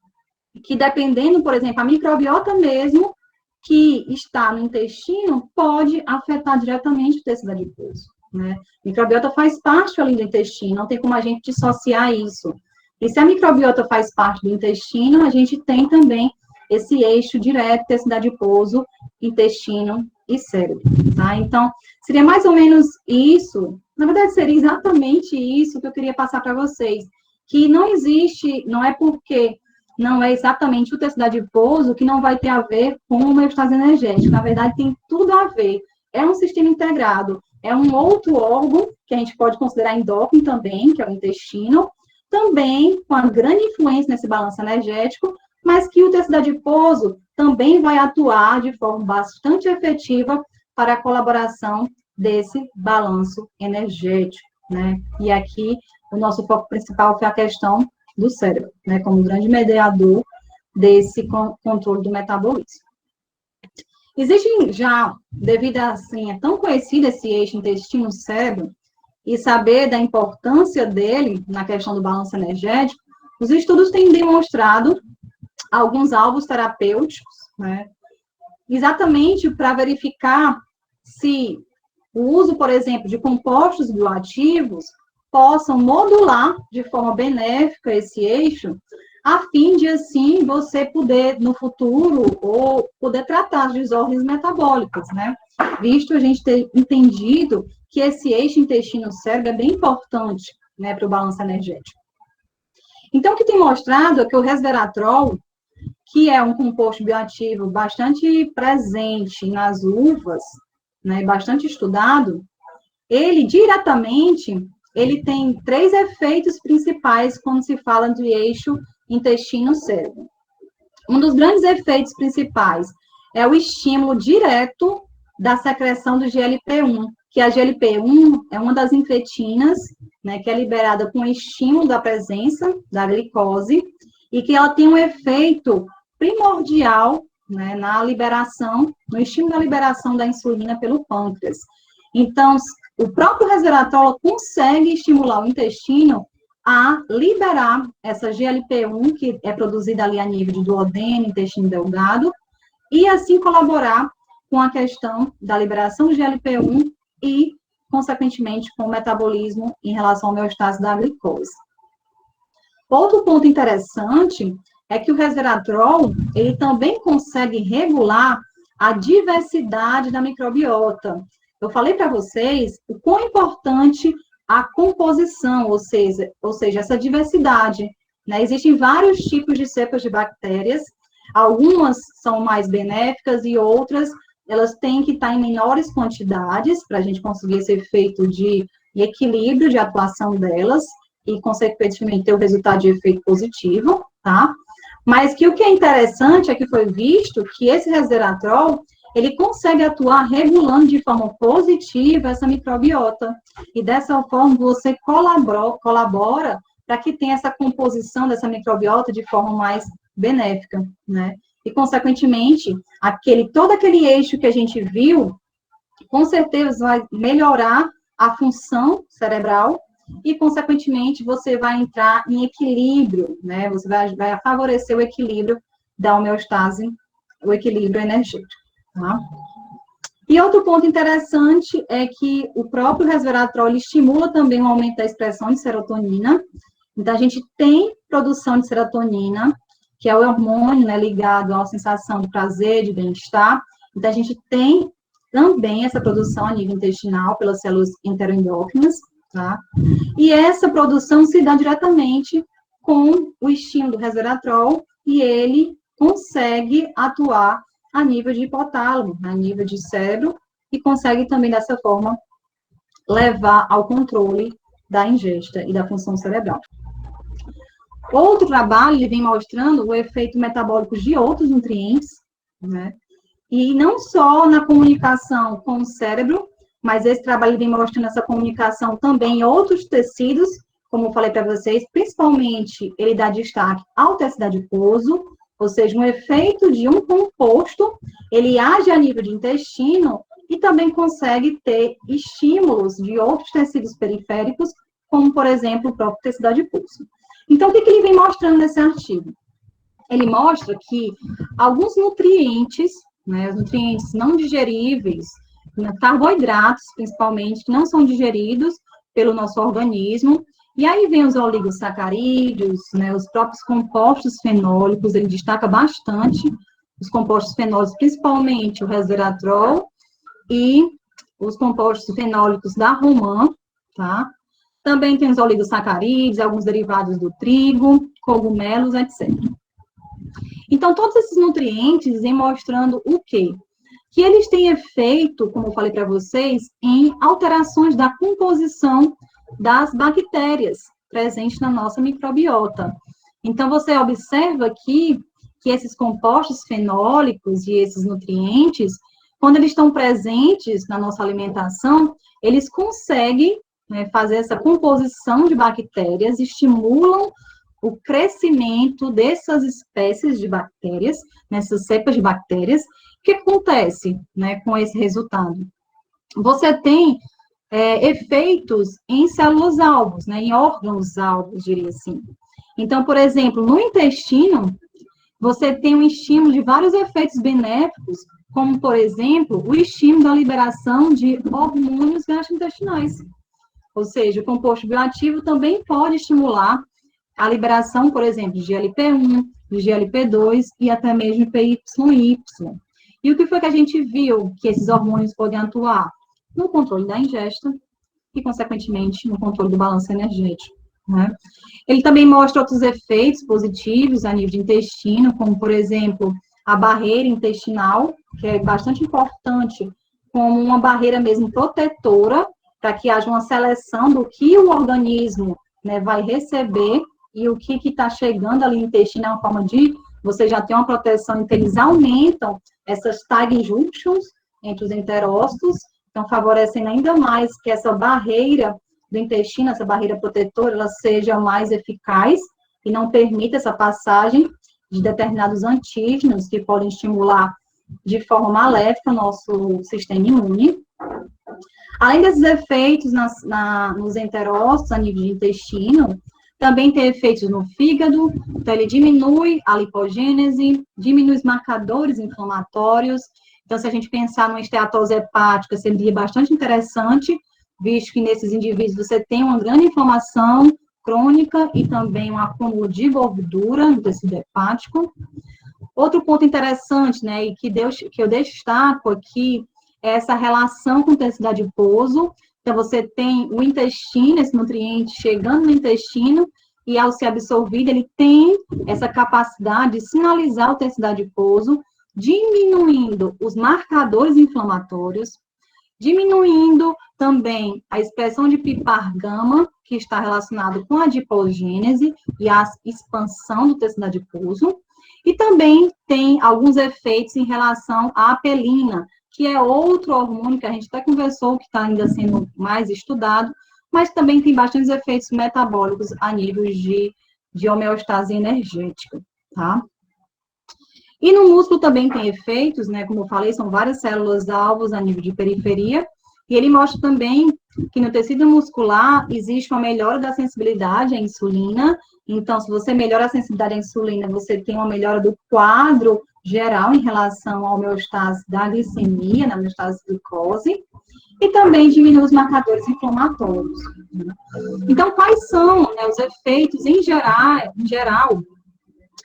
que dependendo, por exemplo, a microbiota mesmo, que está no intestino, pode afetar diretamente o tecido adiposo, né? A microbiota faz parte ali do intestino, não tem como a gente dissociar isso. E se a microbiota faz parte do intestino, a gente tem também esse eixo direto, tecido adiposo, intestino e cérebro, tá? Então, seria mais ou menos isso, na verdade, seria exatamente isso que eu queria passar para vocês, que não existe, não é porque não é exatamente o tecido adiposo que não vai ter a ver com o homeostase energética, na verdade, tem tudo a ver, é um sistema integrado, é um outro órgão que a gente pode considerar endócrino também, que é o intestino, também com a grande influência nesse balanço energético, mas que o tecido adiposo também vai atuar de forma bastante efetiva para a colaboração desse balanço energético, né? E aqui o nosso foco principal foi a questão do cérebro, né? Como grande mediador desse controle do metabolismo. Existe já, devido a, assim, é tão conhecido esse eixo intestino-cérebro, e saber da importância dele na questão do balanço energético, os estudos têm demonstrado alguns alvos terapêuticos, né? Exatamente para verificar se o uso, por exemplo, de compostos bioativos possam modular de forma benéfica esse eixo, a fim de, assim, você poder, no futuro, ou poder tratar as desordens metabólicas, né? Visto a gente ter entendido que esse eixo intestino-cérebro é bem importante, né, para o balanço energético. Então, o que tem mostrado é que o resveratrol, que é um composto bioativo bastante presente nas uvas, né, bastante estudado, ele diretamente, ele tem 3 efeitos principais quando se fala de eixo intestino-cérebro. Um dos grandes efeitos principais é o estímulo direto da secreção do GLP-1, que a GLP-1 é uma das incretinas, né, que é liberada com o estímulo da presença da glicose, e que ela tem um efeito primordial, né, na liberação, no estímulo da liberação da insulina pelo pâncreas. Então, o próprio resveratrol consegue estimular o intestino a liberar essa GLP-1, que é produzida ali a nível de duodeno, intestino delgado, e assim colaborar com a questão da liberação do GLP-1 e, consequentemente, com o metabolismo em relação à homeostase da glicose. Outro ponto interessante é que o resveratrol, ele também consegue regular a diversidade da microbiota. Eu falei para vocês o quão importante a composição, ou seja, essa diversidade, né? Existem vários tipos de cepas de bactérias, algumas são mais benéficas e outras, elas têm que estar em menores quantidades para a gente conseguir esse efeito de equilíbrio de atuação delas e, consequentemente, ter o resultado de efeito positivo, tá? Mas que o que é interessante é que foi visto que esse resveratrol, ele consegue atuar regulando de forma positiva essa microbiota. E dessa forma você colabora para que tenha essa composição dessa microbiota de forma mais benéfica, né? E, consequentemente, todo aquele eixo que a gente viu, com certeza vai melhorar a função cerebral e, consequentemente, você vai entrar em equilíbrio, né? Você vai favorecer o equilíbrio da homeostase, o equilíbrio energético, tá? E outro ponto interessante é que o próprio resveratrol estimula também o aumento da expressão de serotonina. Então, a gente tem produção de serotonina, que é o hormônio, né, ligado à sensação de prazer, de bem-estar. Então, a gente tem também essa produção a nível intestinal pelas células enteroendócrinas, tá? E essa produção se dá diretamente com o estímulo do resveratrol e ele consegue atuar a nível de hipotálamo, a nível de cérebro, e consegue também, dessa forma, levar ao controle da ingesta e da função cerebral. Outro trabalho, ele vem mostrando o efeito metabólico de outros nutrientes, né? E não só na comunicação com o cérebro, mas esse trabalho vem mostrando essa comunicação também em outros tecidos, como eu falei para vocês, principalmente ele dá destaque ao tecido adiposo, ou seja, um efeito de um composto, ele age a nível de intestino e também consegue ter estímulos de outros tecidos periféricos, como, por exemplo, o próprio tecido adiposo. Então, o que ele vem mostrando nesse artigo? Ele mostra que alguns nutrientes, né, os nutrientes não digeríveis, carboidratos, principalmente, que não são digeridos pelo nosso organismo, e aí vem os oligosacarídeos, né, os próprios compostos fenólicos, ele destaca bastante os compostos fenólicos, principalmente o resveratrol e os compostos fenólicos da romã, tá? Também tem os oligosacarídeos, alguns derivados do trigo, cogumelos, etc. Então, todos esses nutrientes vêm mostrando o quê? Que eles têm efeito, como eu falei para vocês, em alterações da composição das bactérias presentes na nossa microbiota. Então, você observa aqui que esses compostos fenólicos e esses nutrientes, quando eles estão presentes na nossa alimentação, eles conseguem, né, fazer essa composição de bactérias, estimulam o crescimento dessas espécies de bactérias, nessas cepas de bactérias. O que acontece, né, com esse resultado? Você tem efeitos em células-alvos, né, em órgãos-alvos, diria assim. Então, por exemplo, no intestino, você tem um estímulo de vários efeitos benéficos, como, por exemplo, o estímulo da liberação de hormônios gastrointestinais. Ou seja, o composto bioativo também pode estimular a liberação, por exemplo, de GLP-1, de GLP-2 e até mesmo PYY. E o que foi que a gente viu que esses hormônios podem atuar? No controle da ingesta e, consequentemente, no controle do balanço energético, né? Ele também mostra outros efeitos positivos a nível de intestino, como, por exemplo, a barreira intestinal, que é bastante importante, como uma barreira mesmo protetora, para que haja uma seleção do que o organismo, né, vai receber e o que está chegando ali no intestino é uma forma de você já ter uma proteção, então eles aumentam essas tag junctions entre os enterócitos, então favorecendo ainda mais que essa barreira do intestino, essa barreira protetora, ela seja mais eficaz e não permita essa passagem de determinados antígenos que podem estimular de forma maléfica o nosso sistema imune. Além desses efeitos nos enterócitos, a nível de intestino, também tem efeitos no fígado, então ele diminui a lipogênese, diminui os marcadores inflamatórios. Então, se a gente pensar numa esteatose hepática, seria bastante interessante, visto que nesses indivíduos você tem uma grande inflamação crônica e também um acúmulo de gordura no tecido hepático. Outro ponto interessante, né, e que eu destaco aqui, é essa relação com o tecido adiposo. Então, você tem o intestino, esse nutriente chegando no intestino, e ao ser absorvido, ele tem essa capacidade de sinalizar o tecido adiposo, diminuindo os marcadores inflamatórios, diminuindo também a expressão de PPAR-gama, que está relacionado com a adipogênese e a expansão do tecido adiposo, e também tem alguns efeitos em relação à apelina, que é outro hormônio que a gente até conversou, que está ainda sendo mais estudado, mas também tem bastantes efeitos metabólicos a nível de homeostase energética, tá? E no músculo também tem efeitos, né? Como eu falei, são várias células-alvos a nível de periferia, e ele mostra também que no tecido muscular existe uma melhora da sensibilidade à insulina. Então, se você melhora a sensibilidade à insulina, você tem uma melhora do quadro geral em relação à homeostase da glicemia, na homeostase de glicose, e também diminui os marcadores inflamatórios. Então, quais são, né, os efeitos em geral,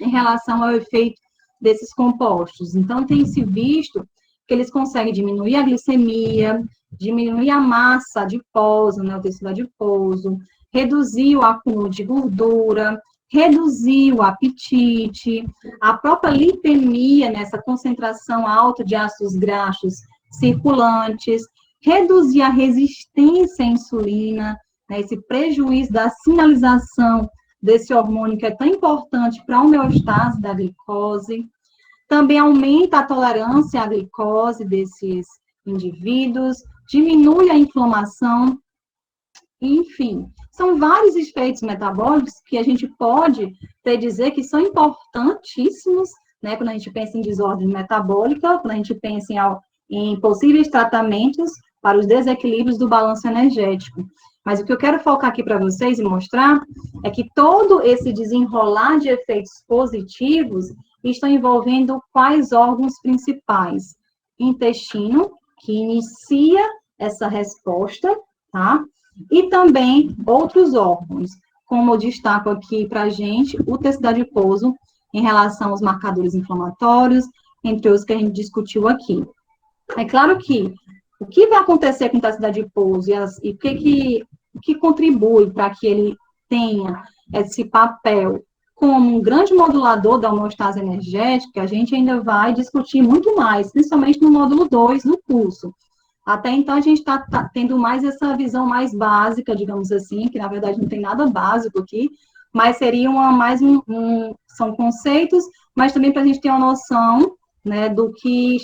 em relação ao efeito desses compostos? Então, tem se visto que eles conseguem diminuir a glicemia, diminuir a massa adiposa, né, o tecido adiposo, reduzir o acúmulo de gordura, reduzir o apetite, a própria lipemia, nessa concentração alta de ácidos graxos circulantes, reduzir a resistência à insulina, né, esse prejuízo da sinalização desse hormônio que é tão importante para a homeostase da glicose. Também aumenta a tolerância à glicose desses indivíduos, diminui a inflamação, enfim, são vários efeitos metabólicos que a gente pode dizer que são importantíssimos, né, quando a gente pensa em desordem metabólica, quando a gente pensa em possíveis tratamentos para os desequilíbrios do balanço energético. Mas o que eu quero focar aqui para vocês e mostrar é que todo esse desenrolar de efeitos positivos estão envolvendo quais órgãos principais? Intestino, que inicia essa resposta, tá? E também outros órgãos, como eu destaco aqui para a gente, o tecido adiposo, em relação aos marcadores inflamatórios, entre os que a gente discutiu aqui. É claro que o que vai acontecer com o tecido adiposo e o que contribui para que ele tenha esse papel como um grande modulador da homeostase energética, a gente ainda vai discutir muito mais, principalmente no módulo 2 do curso. Até então, a gente está tendo mais essa visão mais básica, digamos assim, que na verdade não tem nada básico aqui, mas seria são conceitos, mas também para a gente ter uma noção, né, do que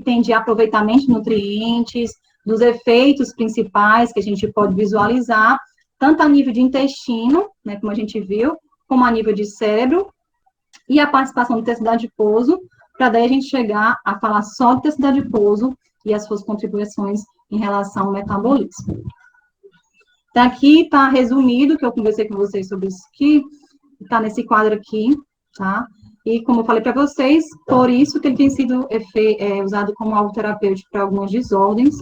tem de aproveitamento de nutrientes, dos efeitos principais que a gente pode visualizar, tanto a nível de intestino, né, como a gente viu, como a nível de cérebro, e a participação do tecido adiposo, para daí a gente chegar a falar só do tecido adiposo e as suas contribuições em relação ao metabolismo. Então, aqui está resumido, que eu conversei com vocês sobre isso aqui, está nesse quadro aqui, tá? E, como eu falei para vocês, por isso que ele tem sido usado como algo terapêutico para algumas desordens,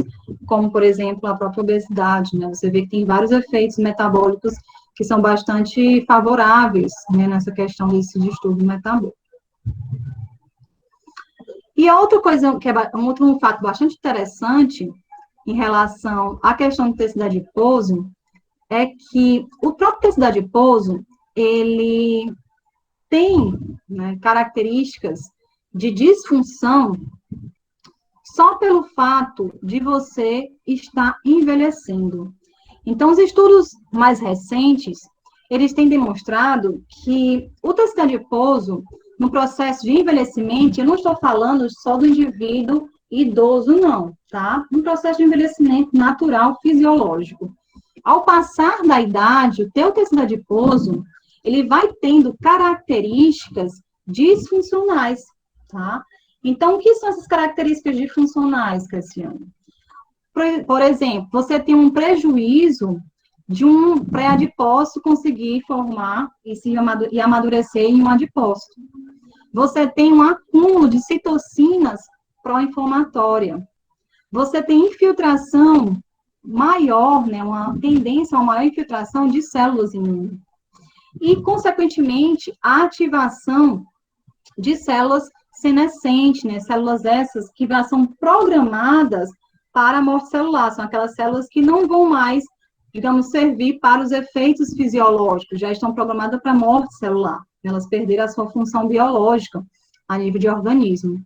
como, por exemplo, a própria obesidade, né? Você vê que tem vários efeitos metabólicos que são bastante favoráveis, né, nessa questão desse distúrbio metabólico. E outra coisa, que é um outro fato bastante interessante em relação à questão do tecido adiposo, é que o próprio tecido adiposo, ele tem, né, características de disfunção só pelo fato de você estar envelhecendo. Então, os estudos mais recentes, eles têm demonstrado que o tecido adiposo, no processo de envelhecimento, eu não estou falando só do indivíduo idoso, não, tá? Um processo de envelhecimento natural, fisiológico. Ao passar da idade, o teu tecido adiposo, ele vai tendo características disfuncionais, tá? Então, o que são essas características disfuncionais, Cassiano? Por exemplo, você tem um prejuízo de um pré-adipócito conseguir formar e amadurecer em um adipócito. Você tem um acúmulo de citocinas pró-inflamatória. Você tem infiltração maior, né, uma tendência a uma maior infiltração de células imunes. E, consequentemente, a ativação de células senescentes, né, células essas que já são programadas para a morte celular, são aquelas células que não vão mais, digamos, servir para os efeitos fisiológicos, já estão programadas para a morte celular, elas perderam a sua função biológica a nível de organismo.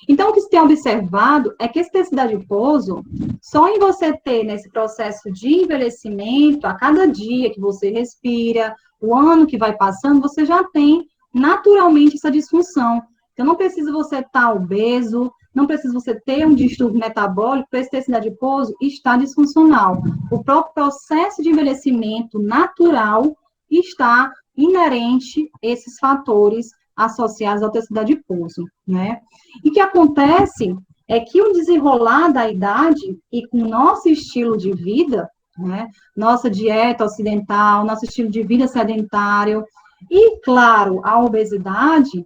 Então, o que se tem observado é que esse tecido adiposo, só em você ter nesse processo de envelhecimento, a cada dia que você respira, o ano que vai passando, você já tem naturalmente essa disfunção. Então, não precisa você estar obeso, não precisa você ter um distúrbio metabólico para esse tecido adiposo estar disfuncional. O próprio processo de envelhecimento natural está inerente a esses fatores associados ao tecido adiposo, né? E o que acontece é que o desenrolar da idade e com o nosso estilo de vida, né, nossa dieta ocidental, nosso estilo de vida sedentário e, claro, a obesidade,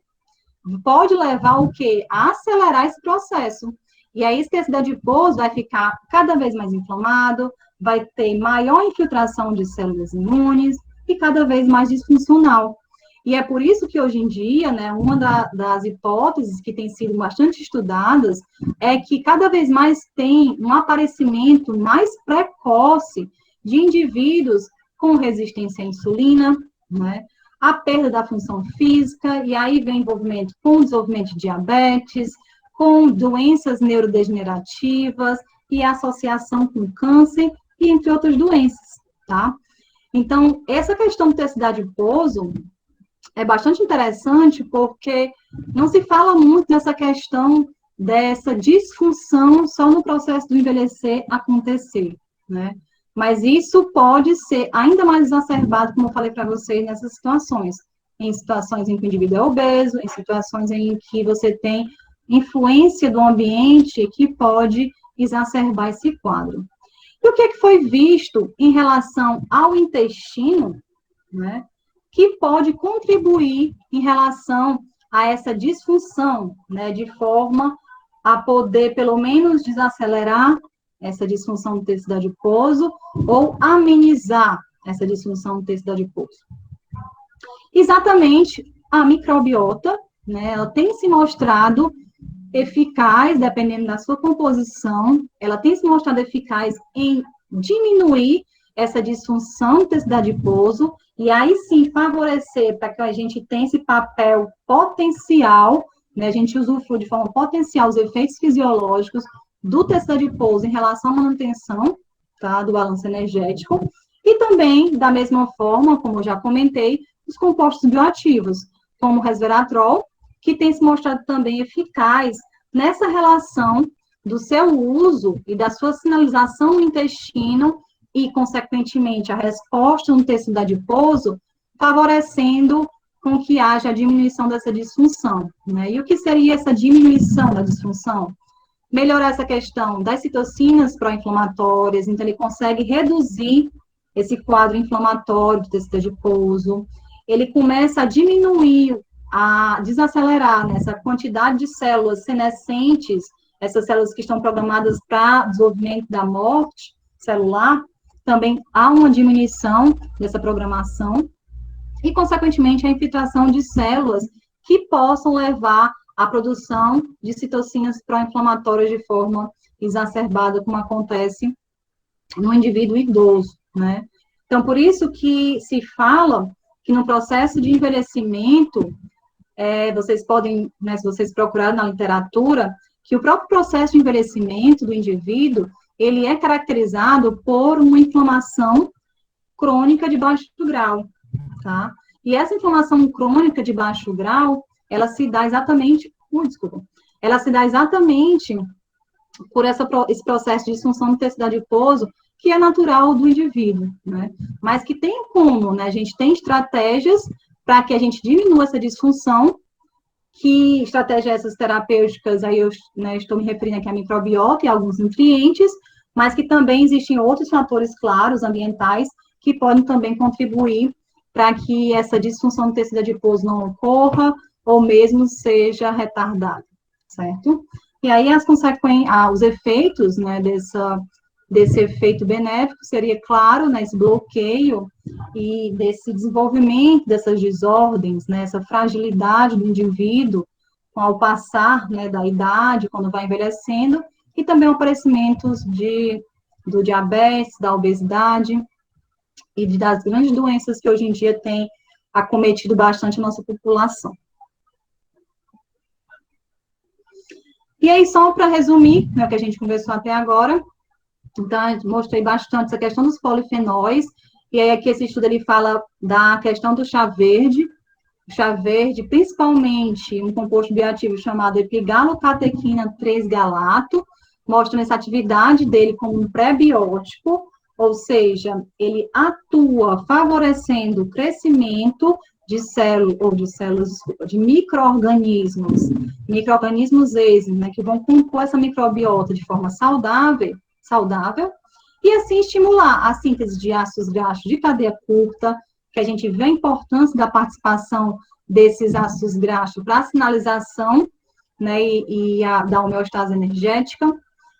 pode levar o quê? A acelerar esse processo. E aí, esse tecido adiposo vai ficar cada vez mais inflamado, vai ter maior infiltração de células imunes e cada vez mais disfuncional. E é por isso que, hoje em dia, né, uma das hipóteses que tem sido bastante estudadas é que cada vez mais tem um aparecimento mais precoce de indivíduos com resistência à insulina, né, a perda da função física, e aí vem envolvimento com desenvolvimento de diabetes, com doenças neurodegenerativas e associação com câncer e entre outras doenças, tá? Então, essa questão do tecido adiposo é bastante interessante porque não se fala muito dessa questão dessa disfunção só no processo do envelhecer acontecer, né? Mas isso pode ser ainda mais exacerbado, como eu falei para vocês, nessas situações. Em situações em que o indivíduo é obeso, em situações em que você tem influência do ambiente que pode exacerbar esse quadro. E o que foi visto em relação ao intestino, né, que pode contribuir em relação a essa disfunção, né, de forma a poder, pelo menos, desacelerar essa disfunção do tecido adiposo ou amenizar essa disfunção do tecido adiposo. Exatamente, a microbiota, né, ela tem se mostrado eficaz, dependendo da sua composição, ela tem se mostrado eficaz em diminuir essa disfunção do tecido adiposo, e aí sim favorecer para que a gente tenha esse papel potencial, né, a gente usufrui de forma potencial os efeitos fisiológicos do tecido adiposo em relação à manutenção, tá, do balanço energético, e também, da mesma forma, como eu já comentei, os compostos bioativos, como o resveratrol, que tem se mostrado também eficaz nessa relação do seu uso e da sua sinalização no intestino e, consequentemente, a resposta no tecido adiposo, favorecendo com que haja a diminuição dessa disfunção, né? E o que seria essa diminuição da disfunção? Melhorar essa questão das citocinas pró-inflamatórias, então ele consegue reduzir esse quadro inflamatório do tecido adiposo, ele começa a diminuir, a desacelerar nessa quantidade de células senescentes, essas células que estão programadas para desenvolvimento da morte celular, também há uma diminuição dessa programação e, consequentemente, a infiltração de células que possam levar à produção de citocinas pró-inflamatórias de forma exacerbada, como acontece no indivíduo idoso, né? Então, por isso que se fala que no processo de envelhecimento, vocês podem, né, se vocês procurarem na literatura, que o próprio processo de envelhecimento do indivíduo, ele é caracterizado por uma inflamação crônica de baixo grau, tá? E essa inflamação crônica de baixo grau, ela se dá exatamente, ela se dá exatamente por esse processo de disfunção do tecido adiposo, que é natural do indivíduo, né? Mas que tem como, né? A gente tem estratégias para que a gente diminua essa disfunção, que estratégias essas terapêuticas, aí eu, né, estou me referindo aqui à microbiota e a alguns nutrientes, mas que também existem outros fatores claros, ambientais, que podem também contribuir para que essa disfunção do tecido adiposo não ocorra, ou mesmo seja retardada, certo? E aí os efeitos, né, desse efeito benéfico seria, claro, né, esse bloqueio e desse desenvolvimento dessas desordens, né, essa fragilidade do indivíduo ao passar, né, da idade, quando vai envelhecendo, e também o aparecimento do diabetes, da obesidade e das grandes doenças que hoje em dia têm acometido bastante a nossa população. E aí, só para resumir, né, o que a gente conversou até agora, então, mostrei bastante essa questão dos polifenóis, e aí aqui esse estudo ele fala da questão do chá verde, principalmente um composto bioativo chamado epigalocatequina 3-galato, mostrando essa atividade dele como um pré-biótico, ou seja, ele atua favorecendo o crescimento de micro-organismos esses, né, que vão compor essa microbiota de forma saudável, e assim estimular a síntese de ácidos graxos de cadeia curta, que a gente vê a importância da participação desses ácidos graxos para a sinalização, né, da homeostase energética,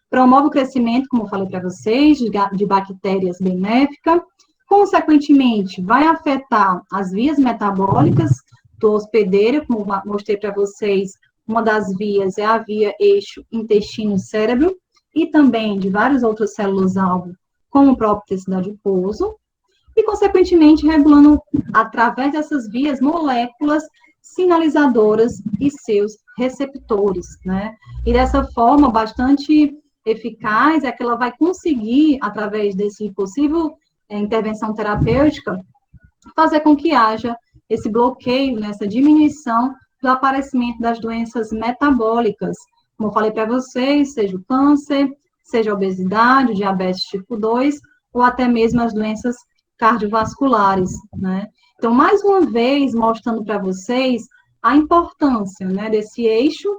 promove o crescimento, como eu falei para vocês, de bactérias benéficas, consequentemente, vai afetar as vias metabólicas do hospedeiro, como mostrei para vocês, uma das vias é a via eixo intestino-cérebro, e também de várias outras células-alvo, como o próprio tecido adiposo, e, consequentemente, regulando, através dessas vias, moléculas sinalizadoras e seus receptores, né? E dessa forma, bastante eficaz, é que ela vai conseguir, através desse possível intervenção terapêutica, fazer com que haja esse bloqueio, né, essa diminuição do aparecimento das doenças metabólicas, como eu falei para vocês, seja o câncer, seja a obesidade, o diabetes tipo 2, ou até mesmo as doenças cardiovasculares, né? Então, mais uma vez, mostrando para vocês a importância, né, desse eixo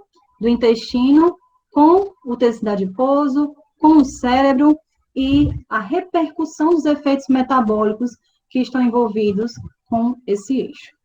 do intestino com o tecido adiposo, com o cérebro e a repercussão dos efeitos metabólicos que estão envolvidos com esse eixo.